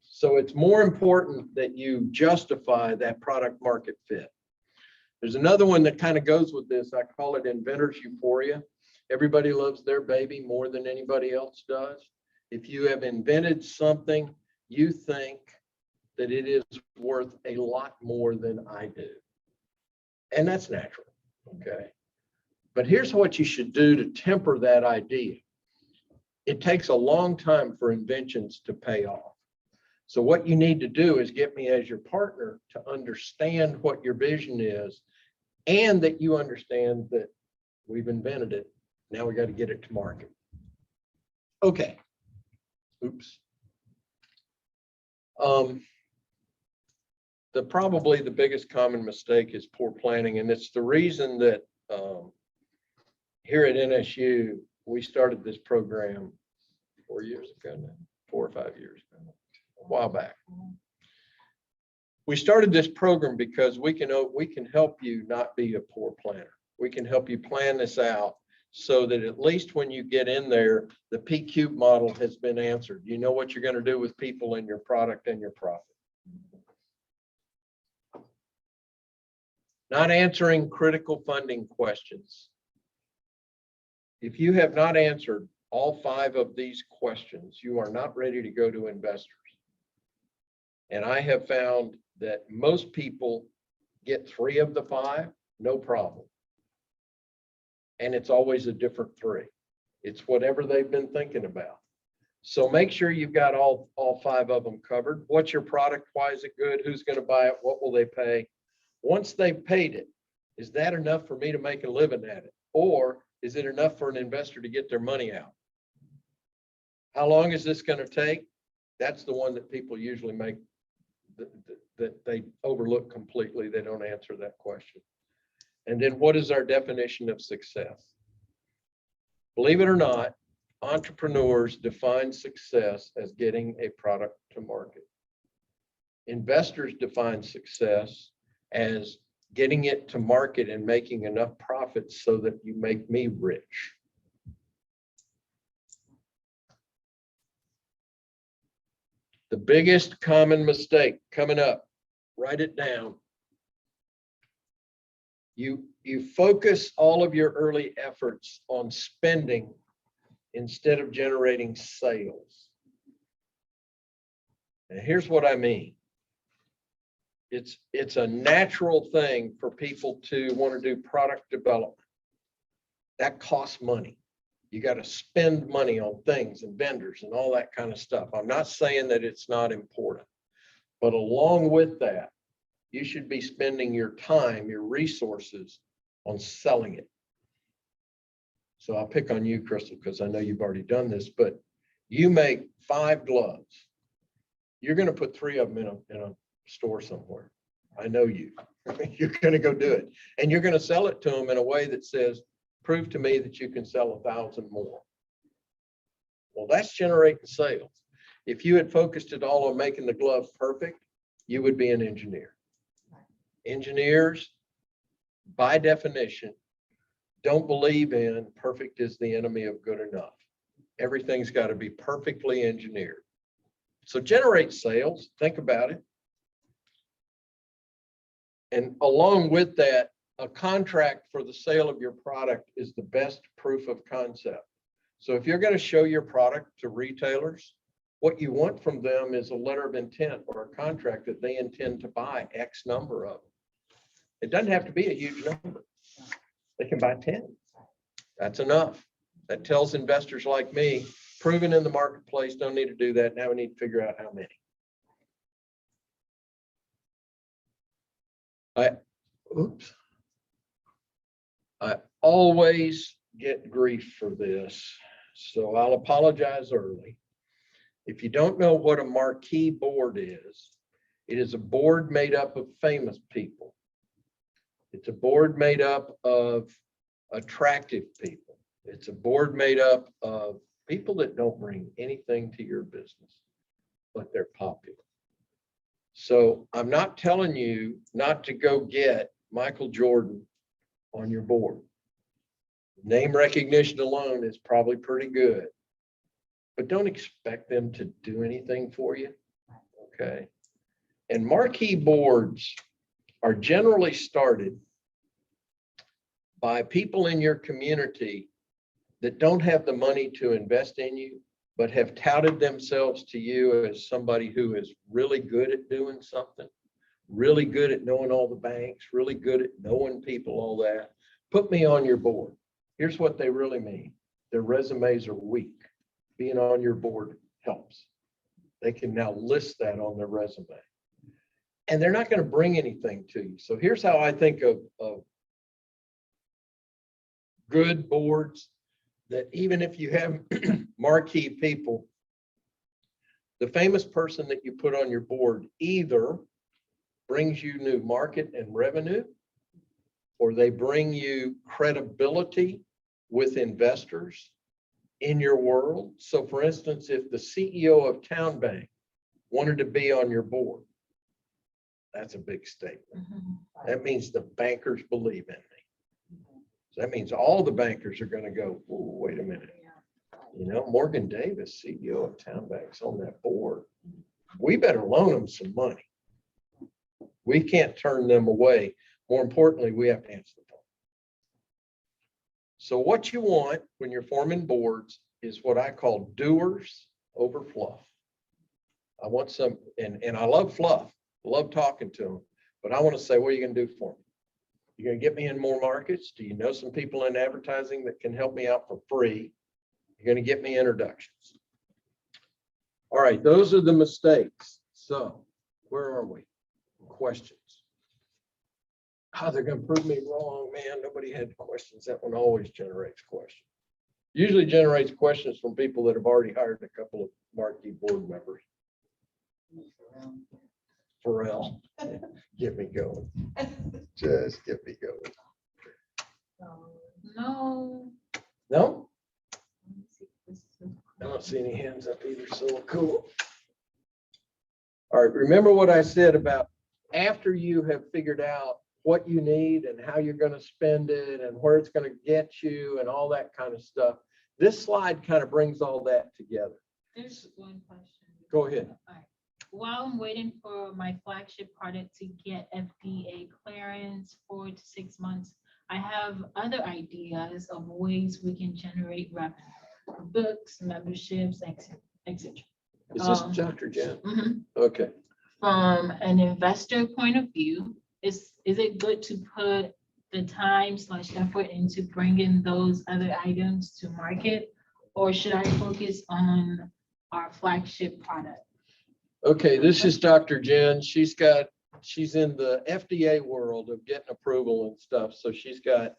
So it's more important that you justify that product market fit. There's another one that kind of goes with this. I call it inventor's euphoria. Everybody loves their baby more than anybody else does. If you have invented something, you think that it is worth a lot more than I do. And that's natural, okay? But here's what you should do to temper that idea. it takes a long time for inventions to pay off. So what you need to do is get me as your partner to understand what your vision is and that you understand that we've invented it. Now we got to get it to market. Okay. Oops. Probably the biggest common mistake is poor planning. And it's the reason that here at NSU, we started this program 4 years ago now, 4 or 5 years ago, a while back. We started this program because we can help you not be a poor planner. We can help you plan this out so that at least when you get in there, the P-cube model has been answered. You know what you're going to do with people and your product and your profit. Not answering critical funding questions. If you have not answered all 5 of these questions, you are not ready to go to investors. And I have found that most people get 3 of the 5, no problem. And it's always a different 3. It's whatever they've been thinking about. So make sure you've got all 5 of them covered. What's your product? Why is it good? Who's going to buy it? What will they pay? Once they've paid it, is that enough for me to make a living at it? Or is it enough for an investor to get their money out? How long is this going to take? That's the one that people usually make that they overlook completely. They don't answer that question. And then what is our definition of success? Believe it or not, entrepreneurs define success as getting a product to market. Investors define success as getting it to market and making enough profits so that you make me rich. The biggest common mistake coming up, write it down. You focus all of your early efforts on spending instead of generating sales. And here's what I mean. It's a natural thing for people to want to do product development. That costs money. You got to spend money on things and vendors and all that kind of stuff. I'm not saying that it's not important, but along with that, you should be spending your time, your resources on selling it. So I'll pick on you, Crystal, because I know you've already done this, but you make 5 gloves. You're going to put 3 of them in a store somewhere. I know you. You're going to go do it. And you're going to sell it to them in a way that says, prove to me that you can sell 1,000 more. Well, that's generating sales. If you had focused it all on making the glove perfect, you would be an engineer. Engineers, by definition, don't believe in perfect is the enemy of good enough. Everything's got to be perfectly engineered. So generate sales, think about it. And along with that, a contract for the sale of your product is the best proof of concept. So if you're going to show your product to retailers, what you want from them is a letter of intent or a contract that they intend to buy X number of them. It doesn't have to be a huge number. They can buy 10. That's enough. That tells investors like me, proven in the marketplace, don't need to do that. Now we need to figure out how many. I always get grief for this, so I'll apologize early. If you don't know what a marquee board is, it is a board made up of famous people. It's a board made up of attractive people. It's a board made up of people that don't bring anything to your business, but they're popular. So I'm not telling you not to go get Michael Jordan on your board. Name recognition alone is probably pretty good, but don't expect them to do anything for you, okay? And marquee boards are generally started by people in your community that don't have the money to invest in you, but have touted themselves to you as somebody who is really good at doing something, really good at knowing all the banks, really good at knowing people, all that. Put me on your board. Here's what they really mean. Their resumes are weak. being on your board helps. They can now list that on their resume. And they're not going to bring anything to you. So here's how I think of good boards, that even if you have marquee people, the famous person that you put on your board either brings you new market and revenue, or they bring you credibility with investors in your world. So for instance, if the CEO of Town Bank wanted to be on your board, that's a big statement. That means the bankers believe in me. So that means all the bankers are going to go, "Ooh, wait a minute. You know, Morgan Davis, CEO of Town Bank's on that board. We better loan them some money. We can't turn them away. More importantly, we have to answer the phone." So what you want when you're forming boards is what I call doers over fluff. I want some, and I love fluff, love talking to them, but I want to say, what are you going to do for me? You're going to get me in more markets? Do you know some people in advertising that can help me out for free? You're going to get me introductions. All right, those are the mistakes. So where are we? Questions. Oh, they're going to prove me wrong, man. Nobody had questions. That one always generates questions. Usually generates questions from people that have already hired a couple of marquee board members. Pharrell, get me going. Just get me going. No. No? I don't see any hands up either, so cool. All right, remember what I said about after you have figured out what you need and how you're going to spend it and where it's going to get you and all that kind of stuff. This slide kind of brings all that together. There's one question. Go ahead. All right. While I'm waiting for my flagship product to get FDA clearance 4 to 6 months, I have other ideas of ways we can generate revenue. Books, memberships, etc. Is this Dr. Jen? Mhm. Okay. From an investor point of view, is it good to put the time/effort into bringing those other items to market, or should I focus on our flagship product? Okay, this is Dr. Jen. She's in the FDA world of getting approval and stuff. So she's got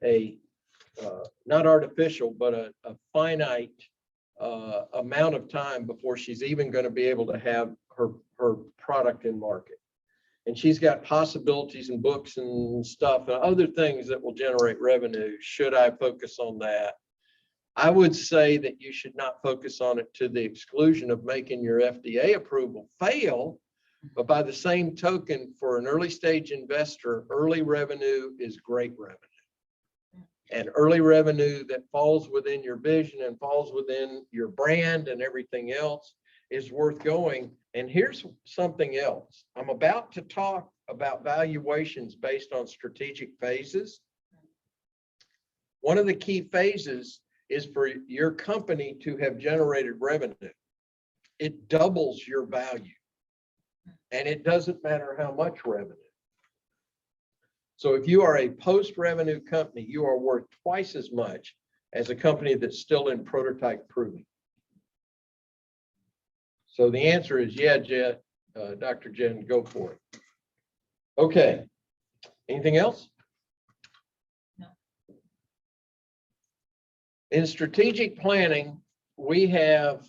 a, not artificial, but a finite amount of time before she's even going to be able to have her product in market. And she's got possibilities and books and stuff and other things that will generate revenue. Should I focus on that? I would say that you should not focus on it to the exclusion of making your FDA approval fail. But by the same token, for an early stage investor, early revenue is great revenue. And early revenue that falls within your vision and falls within your brand and everything else is worth going. And here's something else. I'm about to talk about valuations based on strategic phases. One of the key phases is for your company to have generated revenue. It doubles your value. And it doesn't matter how much revenue. So if you are a post-revenue company, you are worth twice as much as a company that's still in prototype proving. So the answer is yeah, Dr. Jen, go for it. Okay. Anything else? No. In strategic planning, we have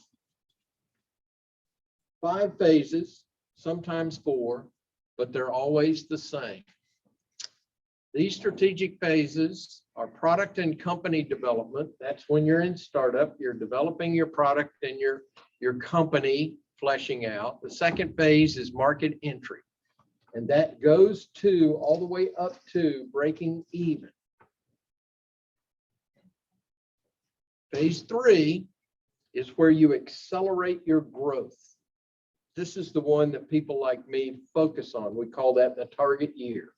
5 phases, sometimes 4, but they're always the same. These strategic phases are product and company development. That's when you're in startup, you're developing your product and your company fleshing out. The second phase is market entry. And that goes to all the way up to breaking even. Phase 3 is where you accelerate your growth. This is the one that people like me focus on. We call that the target year.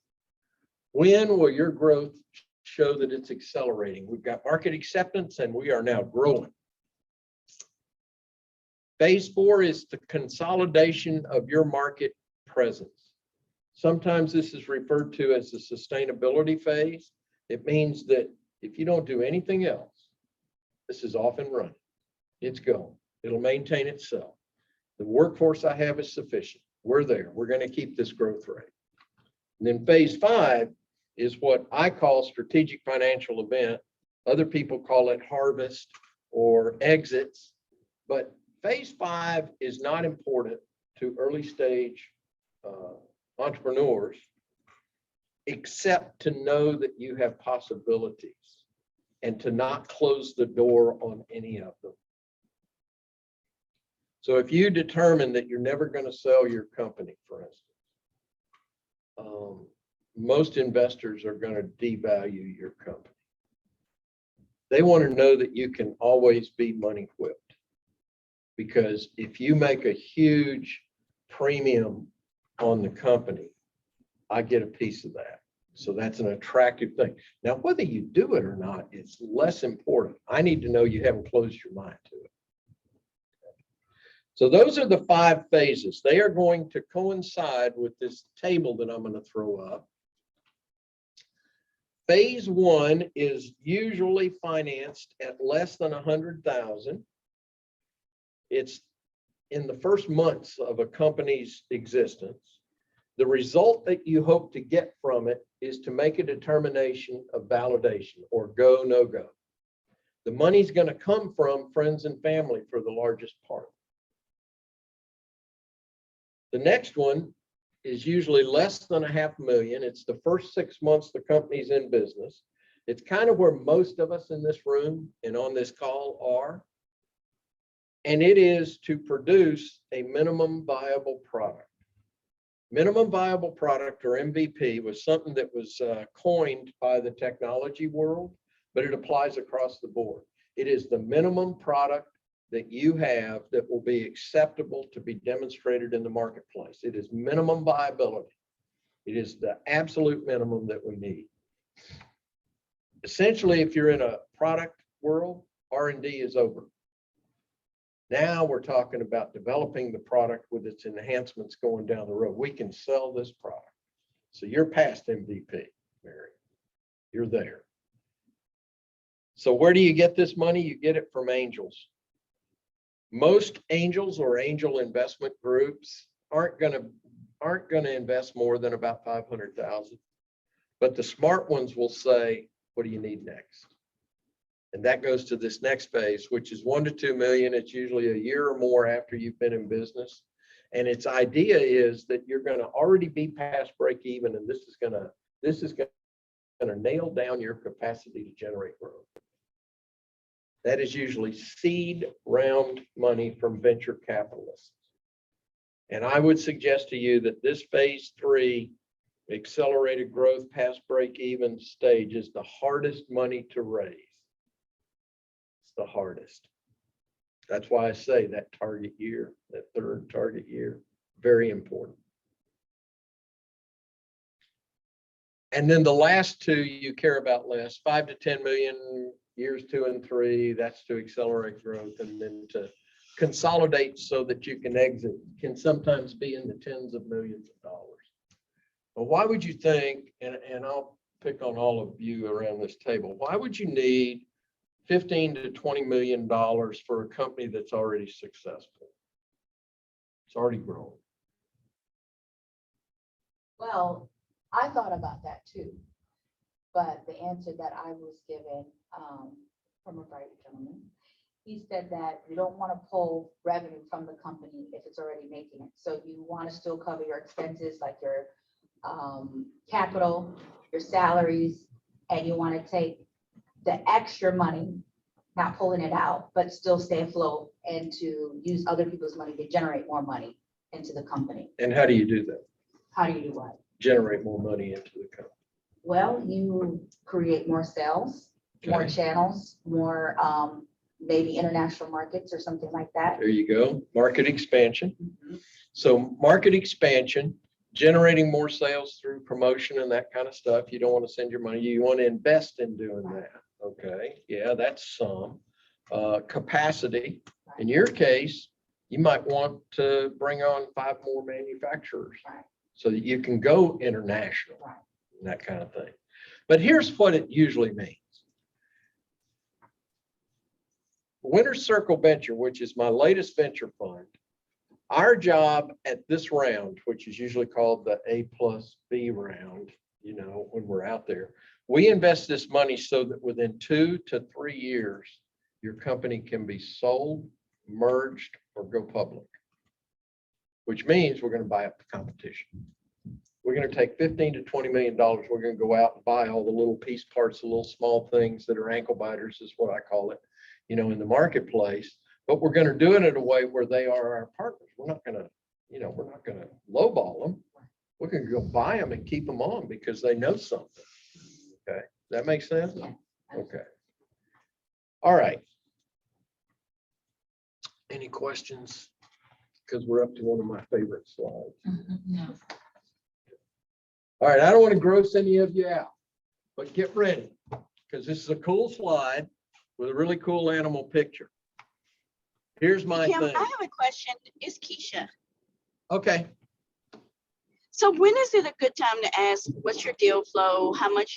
When will your growth show that it's accelerating? We've got market acceptance and we are now growing. Phase 4 is the consolidation of your market presence. Sometimes this is referred to as the sustainability phase. It means that if you don't do anything else, this is off and running. It's gone. It'll maintain itself. The workforce I have is sufficient. We're there. We're going to keep this growth rate. And then phase 5 is what I call strategic financial event. Other people call it harvest or exits. But phase 5 is not important to early stage entrepreneurs, except to know that you have possibilities and to not close the door on any of them. So if you determine that you're never going to sell your company, for instance, most investors are going to devalue your company. They want to know that you can always be money whipped. Because if you make a huge premium on the company, I get a piece of that. So that's an attractive thing. Now, whether you do it or not, it's less important. I need to know you haven't closed your mind to it. So those are the 5 phases. They are going to coincide with this table that I'm going to throw up. Phase 1 is usually financed at less than 100,000. It's in the first months of a company's existence. The result that you hope to get from it is to make a determination of validation or go, no go. The money's going to come from friends and family for the largest part. The next one is usually less than $500,000. It's the first 6 months the company's in business. It's kind of where most of us in this room and on this call are. And it is to produce a minimum viable product. Minimum viable product, or MVP, was something that was coined by the technology world, but it applies across the board. It is the minimum product that you have that will be acceptable to be demonstrated in the marketplace. It is minimum viability. It is the absolute minimum that we need. Essentially, if you're in a product world, R&D is over. Now we're talking about developing the product with its enhancements going down the road. We can sell this product. So you're past MVP, Mary. You're there. So where do you get this money? You get it from angels. Most angels or angel investment groups aren't going to invest more than about 500,000. But the smart ones will say, what do you need next? And that goes to this next phase, which is 1 to 2 million. It's usually a year or more after you've been in business. And its idea is that you're going to already be past break even, and this is going to nail down your capacity to generate growth. That is usually seed round money from venture capitalists. And I would suggest to you that this phase 3 accelerated growth past break even stage is the hardest money to raise. It's the hardest. That's why I say that target year, that third target year, very important. And then the last 2 you care about less, 5 to 10 million, years 2 and 3, that's to accelerate growth, and then to consolidate so that you can exit can sometimes be in the tens of millions of dollars. But why would you think, and I'll pick on all of you around this table, why would you need $15 to $20 million for a company that's already successful? It's already grown. Well, I thought about that too. But the answer that I was given from a bright gentleman, he said that you don't want to pull revenue from the company if it's already making it. So you want to still cover your expenses, like your capital, your salaries, and you want to take the extra money, not pulling it out, but still stay afloat and to use other people's money to generate more money into the company. And how do you do that? How do you do what? Generate more money into the company. Well, you create more sales, more Okay. channels, more maybe international markets or something like that. There you go. Market expansion. Mhm. So market expansion, generating more sales through promotion and that kind of stuff. You don't want to send your money. You want to invest in doing that. Okay. Yeah, that's some. Capacity. In your case, you might want to bring on 5 more manufacturers Right. so that you can go international. Right. And that kind of thing. But here's what it usually means. Winter Circle Venture, which is my latest venture fund, our job at this round, which is usually called the A+B round, you know, when we're out there, we invest this money so that within 2 to 3 years, your company can be sold, merged, or go public, which means we're going to buy up the competition. We're going to take $15 to $20 million. We're going to go out and buy all the little piece parts, the little small things that are ankle biters is what I call it, you know, in the marketplace. But we're going to do it in a way where they are our partners. We're not going to, you know, we're not going to lowball them. We're going to go buy them and keep them on because they know something. Okay, that makes sense? Okay. All right. Any questions? Because we're up to one of my favorite slides. No. All right, I don't want to gross any of you out, but get ready because this is a cool slide with a really cool animal picture. Here's my Kim, thing. I have a question. It's Keisha. Okay. So when is it a good time to ask, what's your deal flow? How many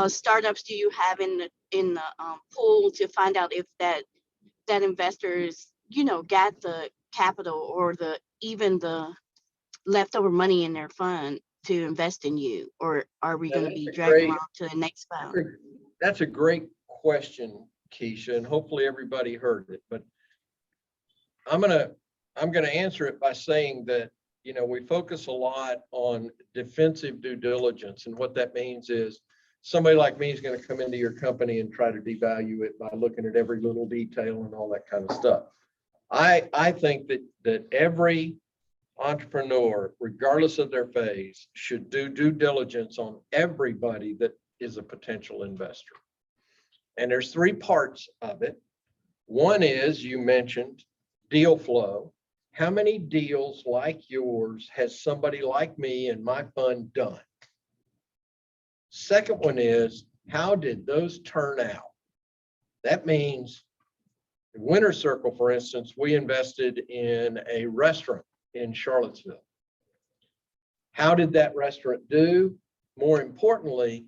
startups do you have in the pool to find out if that investor is, you know, got the capital or even the leftover money in their fund to invest in you, or are we Yeah, going to that's be a dragging great- along to the next fund? That's a great question, Keisha, and hopefully everybody heard it, but I'm gonna answer it by saying that, you know, we focus a lot on defensive due diligence, and what that means is somebody like me is going to come into your company and try to devalue it by looking at every little detail and all that kind of stuff. I think that every entrepreneur, regardless of their phase, should do due diligence on everybody that is a potential investor. And there's 3 parts of it. One is, you mentioned deal flow. How many deals like yours has somebody like me and my fund done? Second one is, how did those turn out? That means in Winter Circle, for instance, we invested in a restaurant in Charlottesville. How did that restaurant do? More importantly,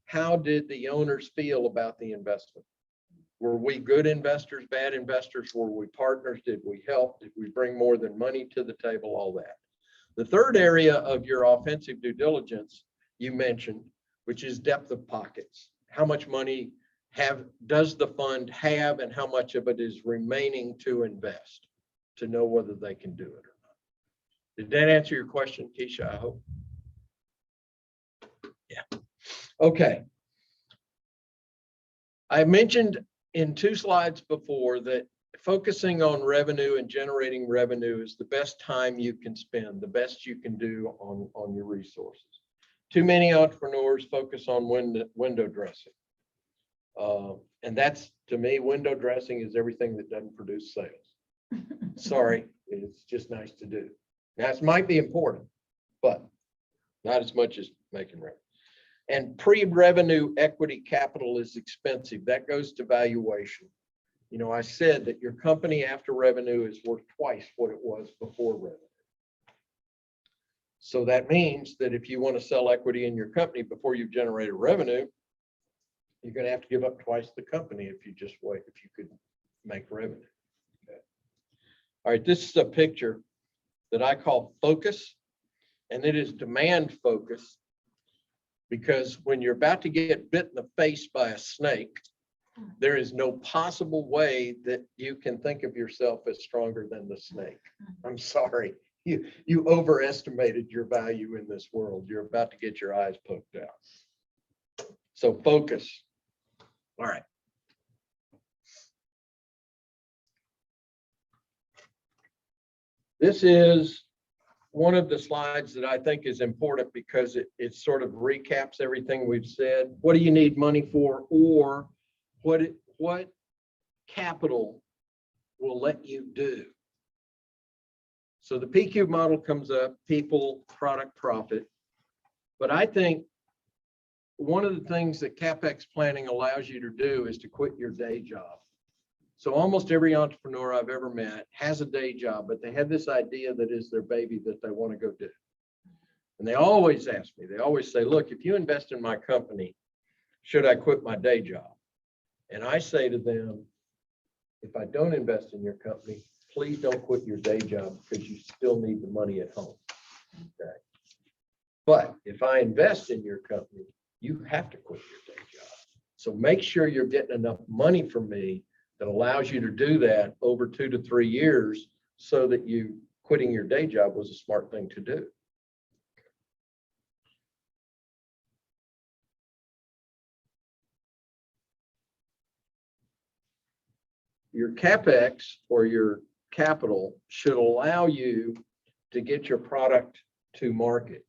how did the owners feel about the investment? Were we good investors, bad investors? Were we partners? Did we help? Did we bring more than money to the table? All that. The third area of your offensive due diligence you mentioned, which is depth of pockets. How much money does the fund have, and how much of it is remaining to invest to know whether they can do it or not. Did that answer your question, Keisha? I hope. Yeah. Okay. I mentioned in 2 slides before that focusing on revenue and generating revenue is the best time you can spend, the best you can do on your resources. Too many entrepreneurs focus on window dressing. And that's, to me, window dressing is everything that doesn't produce sales. Sorry, it's just nice to do. Now, it might be important, but not as much as making revenue. And pre-revenue equity capital is expensive. That goes to valuation. You know, I said that your company after revenue is worth twice what it was before revenue. So that means that if you want to sell equity in your company before you've generated revenue, you're going to have to give up twice the company if you just wait, if you could make revenue. Okay. All right, this is a picture that I call focus, and it is demand focus, because when you're about to get bit in the face by a snake, there is no possible way that you can think of yourself as stronger than the snake. I'm sorry. You overestimated your value in this world. You're about to get your eyes poked out. So focus. All right. This is one of the slides that I think is important because it sort of recaps everything we've said. What do you need money for, or what capital will let you do? So the PQ model comes up, people, product, profit. But I think one of the things that CapEx planning allows you to do is to quit your day job. So almost every entrepreneur I've ever met has a day job, but they have this idea that is their baby that they want to go do. And they always ask me, they always say, look, if you invest in my company, should I quit my day job? And I say to them, if I don't invest in your company, please don't quit your day job because you still need the money at home. Okay. But if I invest in your company, you have to quit your day job. So make sure you're getting enough money from me that allows you to do that over 2 to 3 years so that you quitting your day job was a smart thing to do. Your CapEx or your capital should allow you to get your product to market.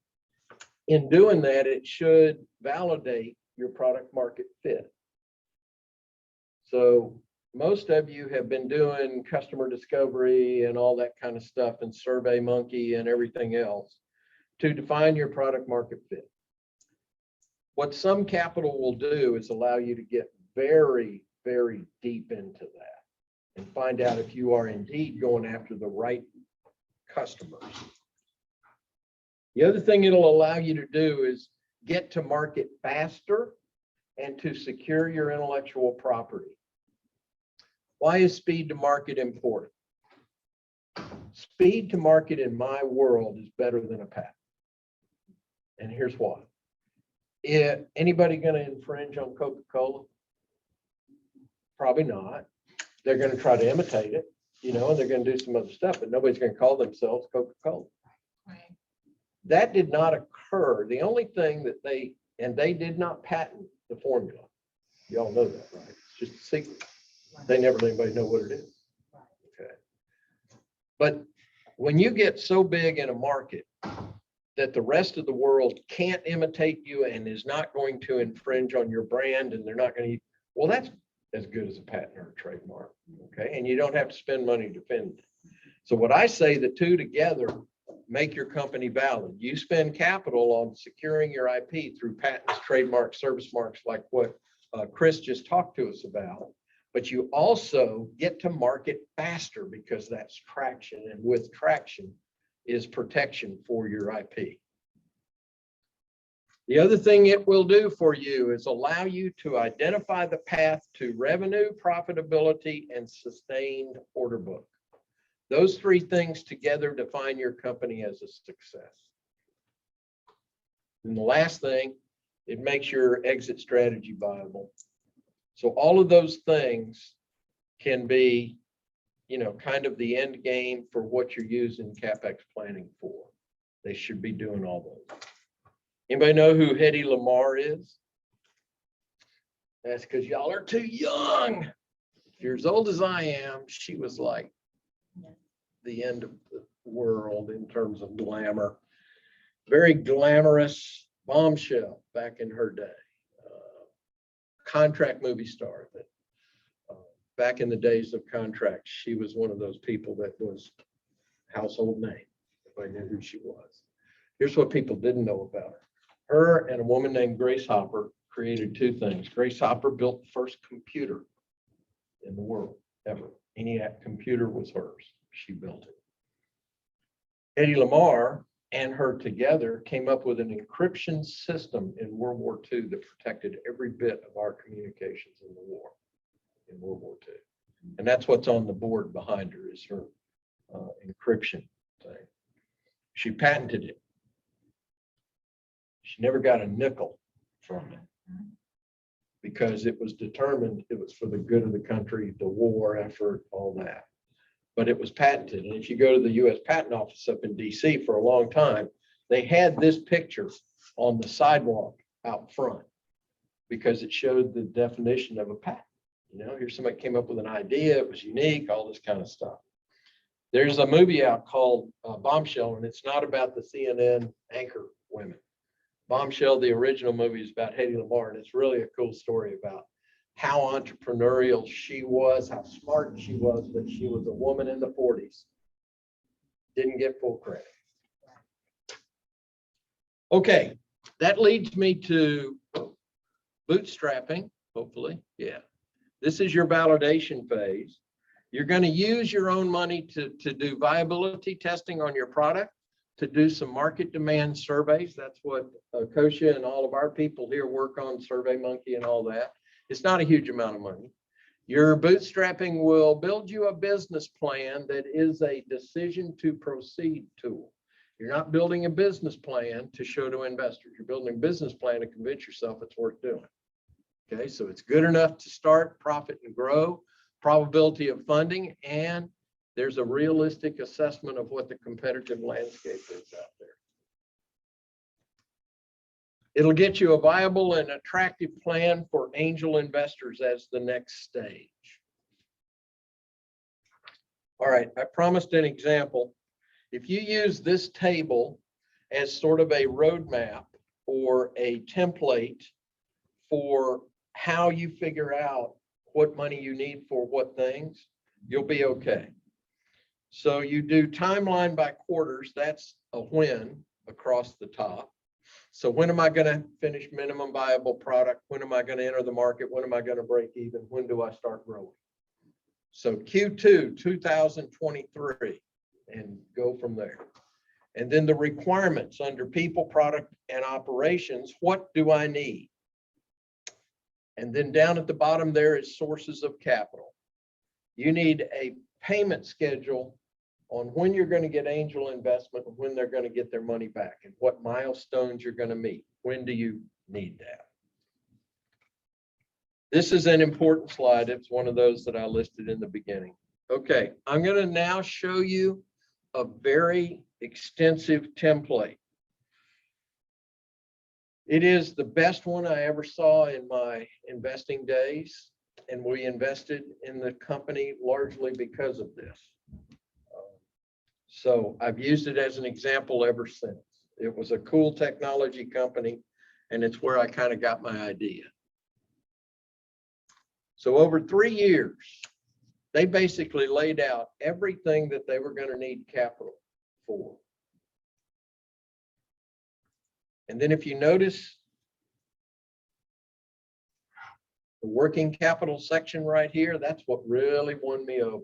In doing that, it should validate your product market fit. So most of you have been doing customer discovery and all that kind of stuff and SurveyMonkey and everything else to define your product market fit. What some capital will do is allow you to get very, very deep into that and find out if you are indeed going after the right customers. The other thing it'll allow you to do is get to market faster and to secure your intellectual property. Why is speed to market important? Speed to market in my world is better than a patent. And here's why. If anybody going to infringe on Coca-Cola? Probably not. They're going to try to imitate it, and they're going to do some other stuff, but nobody's going to call themselves Coca-Cola. Right. That did not occur. The only thing that they did not patent the formula. Y'all know that, right? It's just a secret. They never let anybody know what it is. Okay. But when you get so big in a market that the rest of the world can't imitate you and is not going to infringe on your brand, and they're not going to, well, that's as good as a patent or a trademark. Okay. And you don't have to spend money to defend it. So what I say, the two together make your company valid. You spend capital on securing your IP through patents, trademarks, service marks, like what Chris just talked to us about. But you also get to market faster because that's traction. And with traction is protection for your IP. The other thing it will do for you is allow you to identify the path to revenue, profitability, and sustained order book. Those three things together define your company as a success. And the last thing, it makes your exit strategy viable. So all of those things can be, kind of the end game for what you're using CapEx planning for. They should be doing all those. Anybody know who Hedy Lamarr is? That's because y'all are too young. If you're as old as I am, she was like the end of the world in terms of glamour. Very glamorous bombshell back in her day. Contract movie star that back in the days of contracts, she was one of those people that was household name. Everybody knew who she was. Here's what people didn't know about her. Her and a woman named Grace Hopper created two things. Grace Hopper built the first computer in the world ever. ENIAC computer was hers. She built it. Hedy Lamarr and her together came up with an encryption system in World War II that protected every bit of our communications in the war, in World War II. And that's what's on the board behind her is her encryption thing. She patented it. She never got a nickel from it because it was determined it was for the good of the country, the war effort, all that. But it was patented. And if you go to the US Patent Office up in DC for a long time, they had this picture on the sidewalk out front because it showed the definition of a patent. Here's somebody came up with an idea, it was unique, all this kind of stuff. There's a movie out called Bombshell, and it's not about the CNN anchor women. Bombshell, the original movie, is about Hedy Lamarr, and it's really a cool story about how entrepreneurial she was, how smart she was, but she was a woman in the 40s. Didn't get full credit. Okay, that leads me to bootstrapping, hopefully. Yeah. This is your validation phase. You're going to use your own money to do viability testing on your product, to do some market demand surveys. That's what Kosha and all of our people here work on, SurveyMonkey and all that. It's not a huge amount of money. Your bootstrapping will build you a business plan that is a decision to proceed tool. You're not building a business plan to show to investors. You're building a business plan to convince yourself it's worth doing. Okay, so it's good enough to start, profit, and grow, probability of funding, and there's a realistic assessment of what the competitive landscape is out there. It'll get you a viable and attractive plan for angel investors as the next stage. All right, I promised an example. If you use this table as sort of a roadmap or a template for how you figure out what money you need for what things, you'll be okay. So you do timeline by quarters, that's a when across the top. So when am I going to finish minimum viable product? When am I going to enter the market? When am I going to break even? When do I start growing? So Q2 2023 and go from there. And then the requirements under people, product, and operations. What do I need? And then down at the bottom there is sources of capital. You need a payment schedule on when you're going to get angel investment and when they're going to get their money back and what milestones you're going to meet. When do you need that? This is an important slide. It's one of those that I listed in the beginning. Okay, I'm going to now show you a very extensive template. It is the best one I ever saw in my investing days, and we invested in the company largely because of this. So I've used it as an example ever since. It was a cool technology company, and it's where I kind of got my idea. So over 3 years, they basically laid out everything that they were going to need capital for. And then if you notice the working capital section right here, that's what really won me over,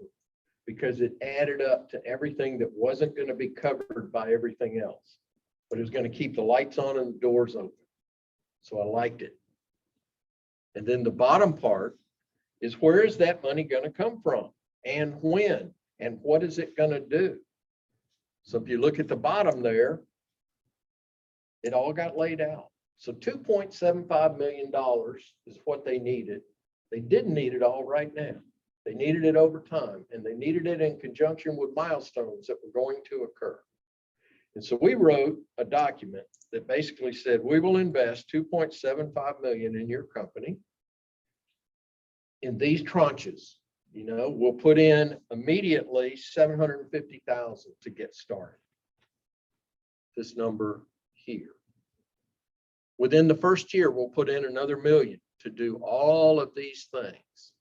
because it added up to everything that wasn't going to be covered by everything else, but it was going to keep the lights on and the doors open. So I liked it. And then the bottom part is, where is that money going to come from and when and what is it going to do? So if you look at the bottom there, it all got laid out. So $2.75 million is what they needed. They didn't need it all right now. They needed it over time, and they needed it in conjunction with milestones that were going to occur. And so we wrote a document that basically said, we will invest $2.75 million in your company in these tranches. You know, we'll put in immediately $750,000 to get started. This number here. Within the first year, we'll put in another $1 million to do all of these things.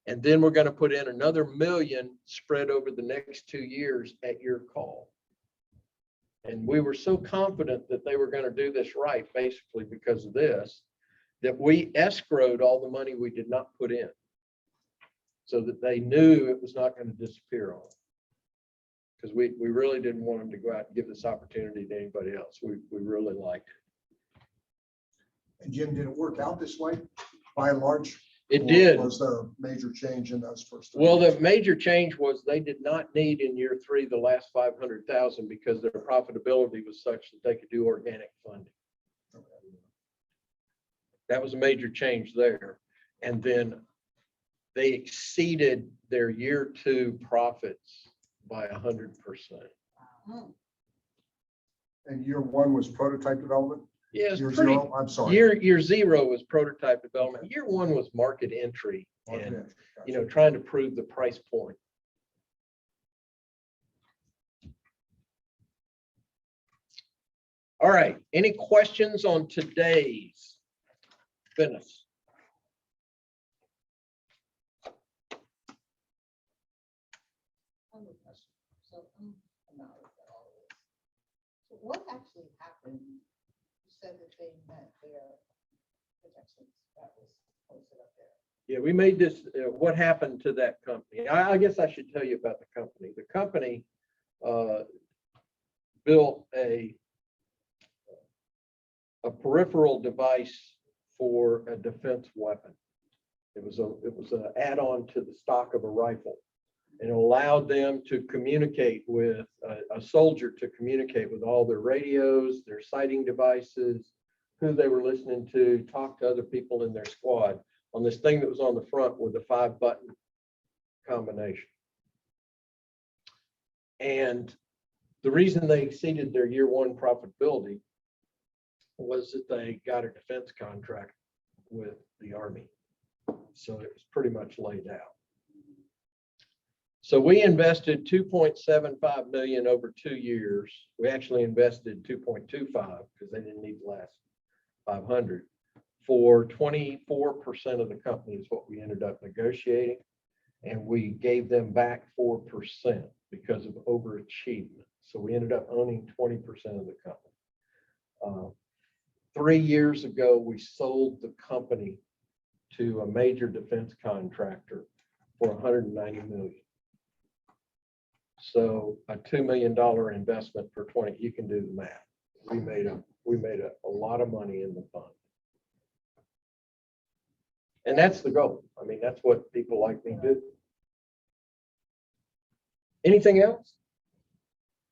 And then we're going to put in another $1 million spread over the next 2 years at your call. And we were so confident that they were going to do this right, basically because of this, that we escrowed all the money we did not put in, so that they knew it was not going to disappear on them. Because we really didn't want them to go out and give this opportunity to anybody else. We really liked it. And Jim, did it work out this way by and large? It Or did. Was there a major change in those first 3 Well, years? the major change was they did not need in year 3 the last $500,000, because their profitability was such that they could do organic funding. That was a major change there. And then they exceeded their year 2 profits by 100%. And year 1 was prototype development? Yeah, Year it's pretty. 0, I'm sorry. Year 0 was prototype development. Year 1 was market entry Market and, entry, you gotcha. know, trying to prove the price point. All right. Any questions on today's business? So I'm not looking at all of this. So what actually happened? You said that they met their projections that was posted up there. Yeah, we made this, what happened to that company? I guess I should tell you about the company. The company built a peripheral device for a defense weapon. It was an add-on to the stock of a rifle. And it allowed them to communicate with a soldier, to communicate with all their radios, their sighting devices, who they were listening to, talk to other people in their squad on this thing that was on the front with a 5-button combination. And the reason they exceeded their year one profitability was that they got a defense contract with the Army. So it was pretty much laid out. So we invested 2.75 million over 2 years. We actually invested 2.25 because they didn't need the last 500 for 24% of the company is what we ended up negotiating. And we gave them back 4% because of overachievement. So we ended up owning 20% of the company. 3 years ago, we sold the company to a major defense contractor for 190 million. So a $2 million investment for 20, you can do the math. We made a lot of money in the fund. And that's the goal. I mean, that's what people like me do. Anything else?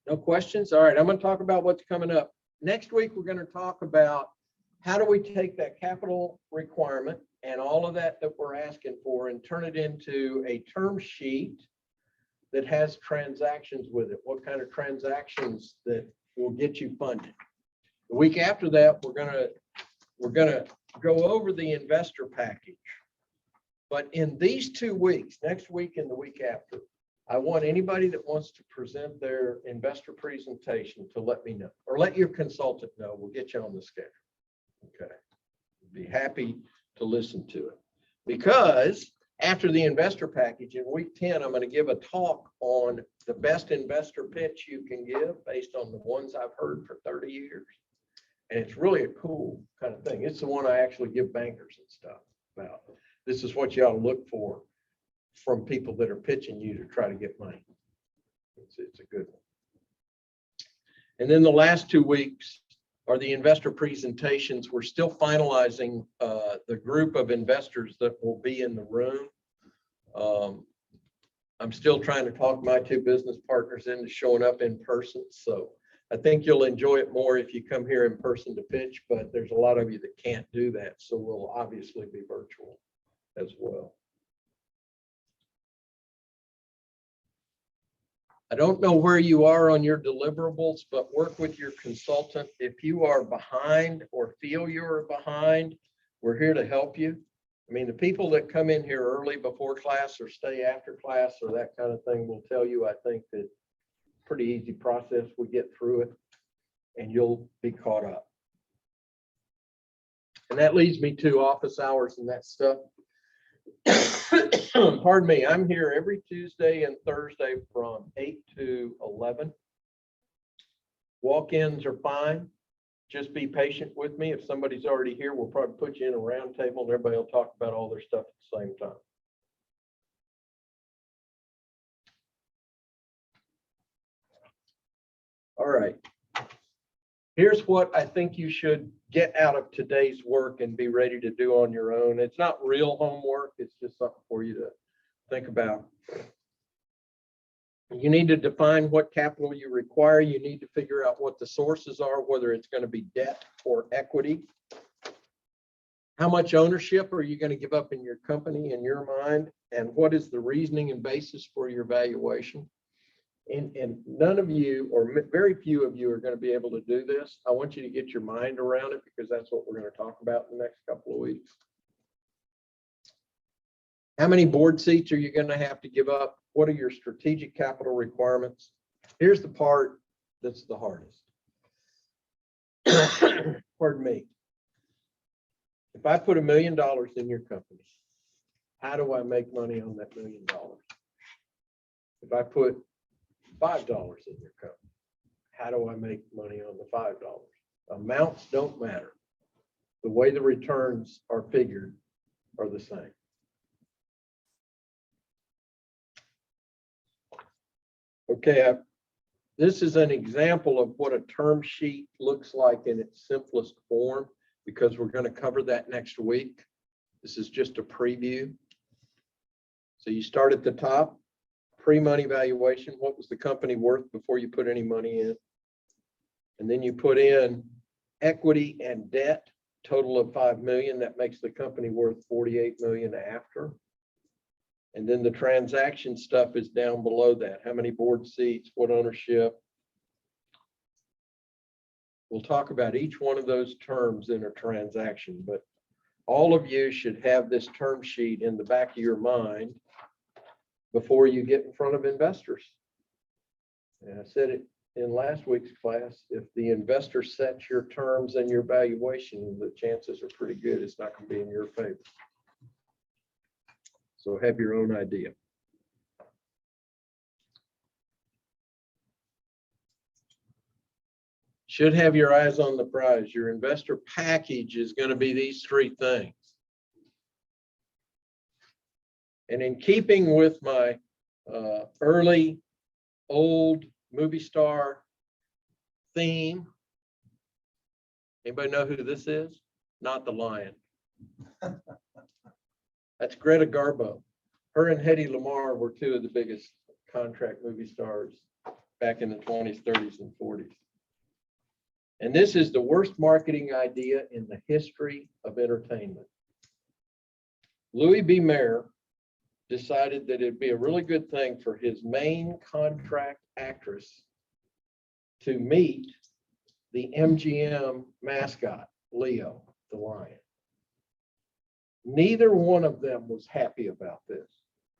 No questions? All right, I'm going to talk about what's coming up. Next week, we're going to talk about how do we take that capital requirement and all of that we're asking for and turn it into a term sheet that has transactions with it. What kind of transactions that will get you funded? The week after that, we're gonna go over the investor package. But in these 2 weeks, next week and the week after, I want anybody that wants to present their investor presentation to let me know, or let your consultant know. We'll get you on the schedule. Okay. Be happy to listen to it. Because after the investor package in week 10, I'm going to give a talk on the best investor pitch you can give based on the ones I've heard for 30 years. And it's really a cool kind of thing. It's the one I actually give bankers and stuff about. This is what you ought to look for from people that are pitching you to try to get money. It's a good one. And then the last 2 weeks are the investor presentations. We're still finalizing the group of investors that will be in the room. I'm still trying to talk my 2 business partners into showing up in person. So I think you'll enjoy it more if you come here in person to pitch, but there's a lot of you that can't do that. So we'll obviously be virtual as well. I don't know where you are on your deliverables, but work with your consultant. If you are behind or feel you're behind, we're here to help you. I mean, the people that come in here early before class or stay after class or that kind of thing will tell you, I think that pretty easy process. We get through it and you'll be caught up. And that leads me to office hours and that stuff. Pardon me, I'm here every Tuesday and Thursday from 8 to 11. Walk-ins are fine. Just be patient with me. If somebody's already here, we'll probably put you in a round table and everybody will talk about all their stuff at the same time. All right. Here's what I think you should get out of today's work and be ready to do on your own. It's not real homework. It's just something for you to think about. You need to define what capital you require. You need to figure out what the sources are, whether it's going to be debt or equity. How much ownership are you going to give up in your company in your mind? And what is the reasoning and basis for your valuation? And none of you, or very few of you, are going to be able to do this. I want you to get your mind around it because that's what we're going to talk about in the next couple of weeks. How many board seats are you going to have to give up? What are your strategic capital requirements? Here's the part that's the hardest. Pardon me. If I put $1 million in your company, how do I make money on that $1 million? If I put $5 in your company, how do I make money on the $5? Amounts don't matter. The way the returns are figured are the same. Okay, this is an example of what a term sheet looks like in its simplest form. because we're going to cover that next week. This is just a preview. So you start at the top, pre-money valuation. What was the company worth before you put any money in? And then you put in equity and debt, total of 5 million. That makes the company worth 48 million after. And then the transaction stuff is down below that. How many board seats, what ownership? We'll talk about each one of those terms in a transaction, but all of you should have this term sheet in the back of your mind before you get in front of investors. And I said it in last week's class, if the investor sets your terms and your valuation, the chances are pretty good it's not going to be in your favor. So have your own idea. Should have your eyes on the prize. Your investor package is going to be these three things. And in keeping with my early old movie star theme, anybody know who this is? Not the Lion. That's Greta Garbo. Her and Hedy Lamarr were two of the biggest contract movie stars back in the 20s, 30s, and 40s. And this is the worst marketing idea in the history of entertainment. Louis B. Mayer decided that it'd be a really good thing for his main contract actress to meet the MGM mascot, Leo, the lion. Neither one of them was happy about this,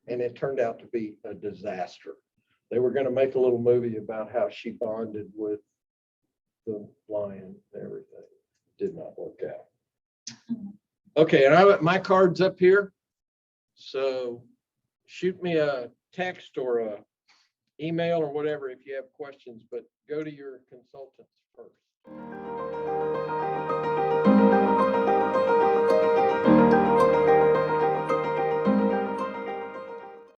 and it turned out to be a disaster. They were going to make a little movie about how she bonded with the lion and everything. Did not work out. Okay, and my card's up here. So shoot me a text or a email or whatever if you have questions, but go to your consultants first.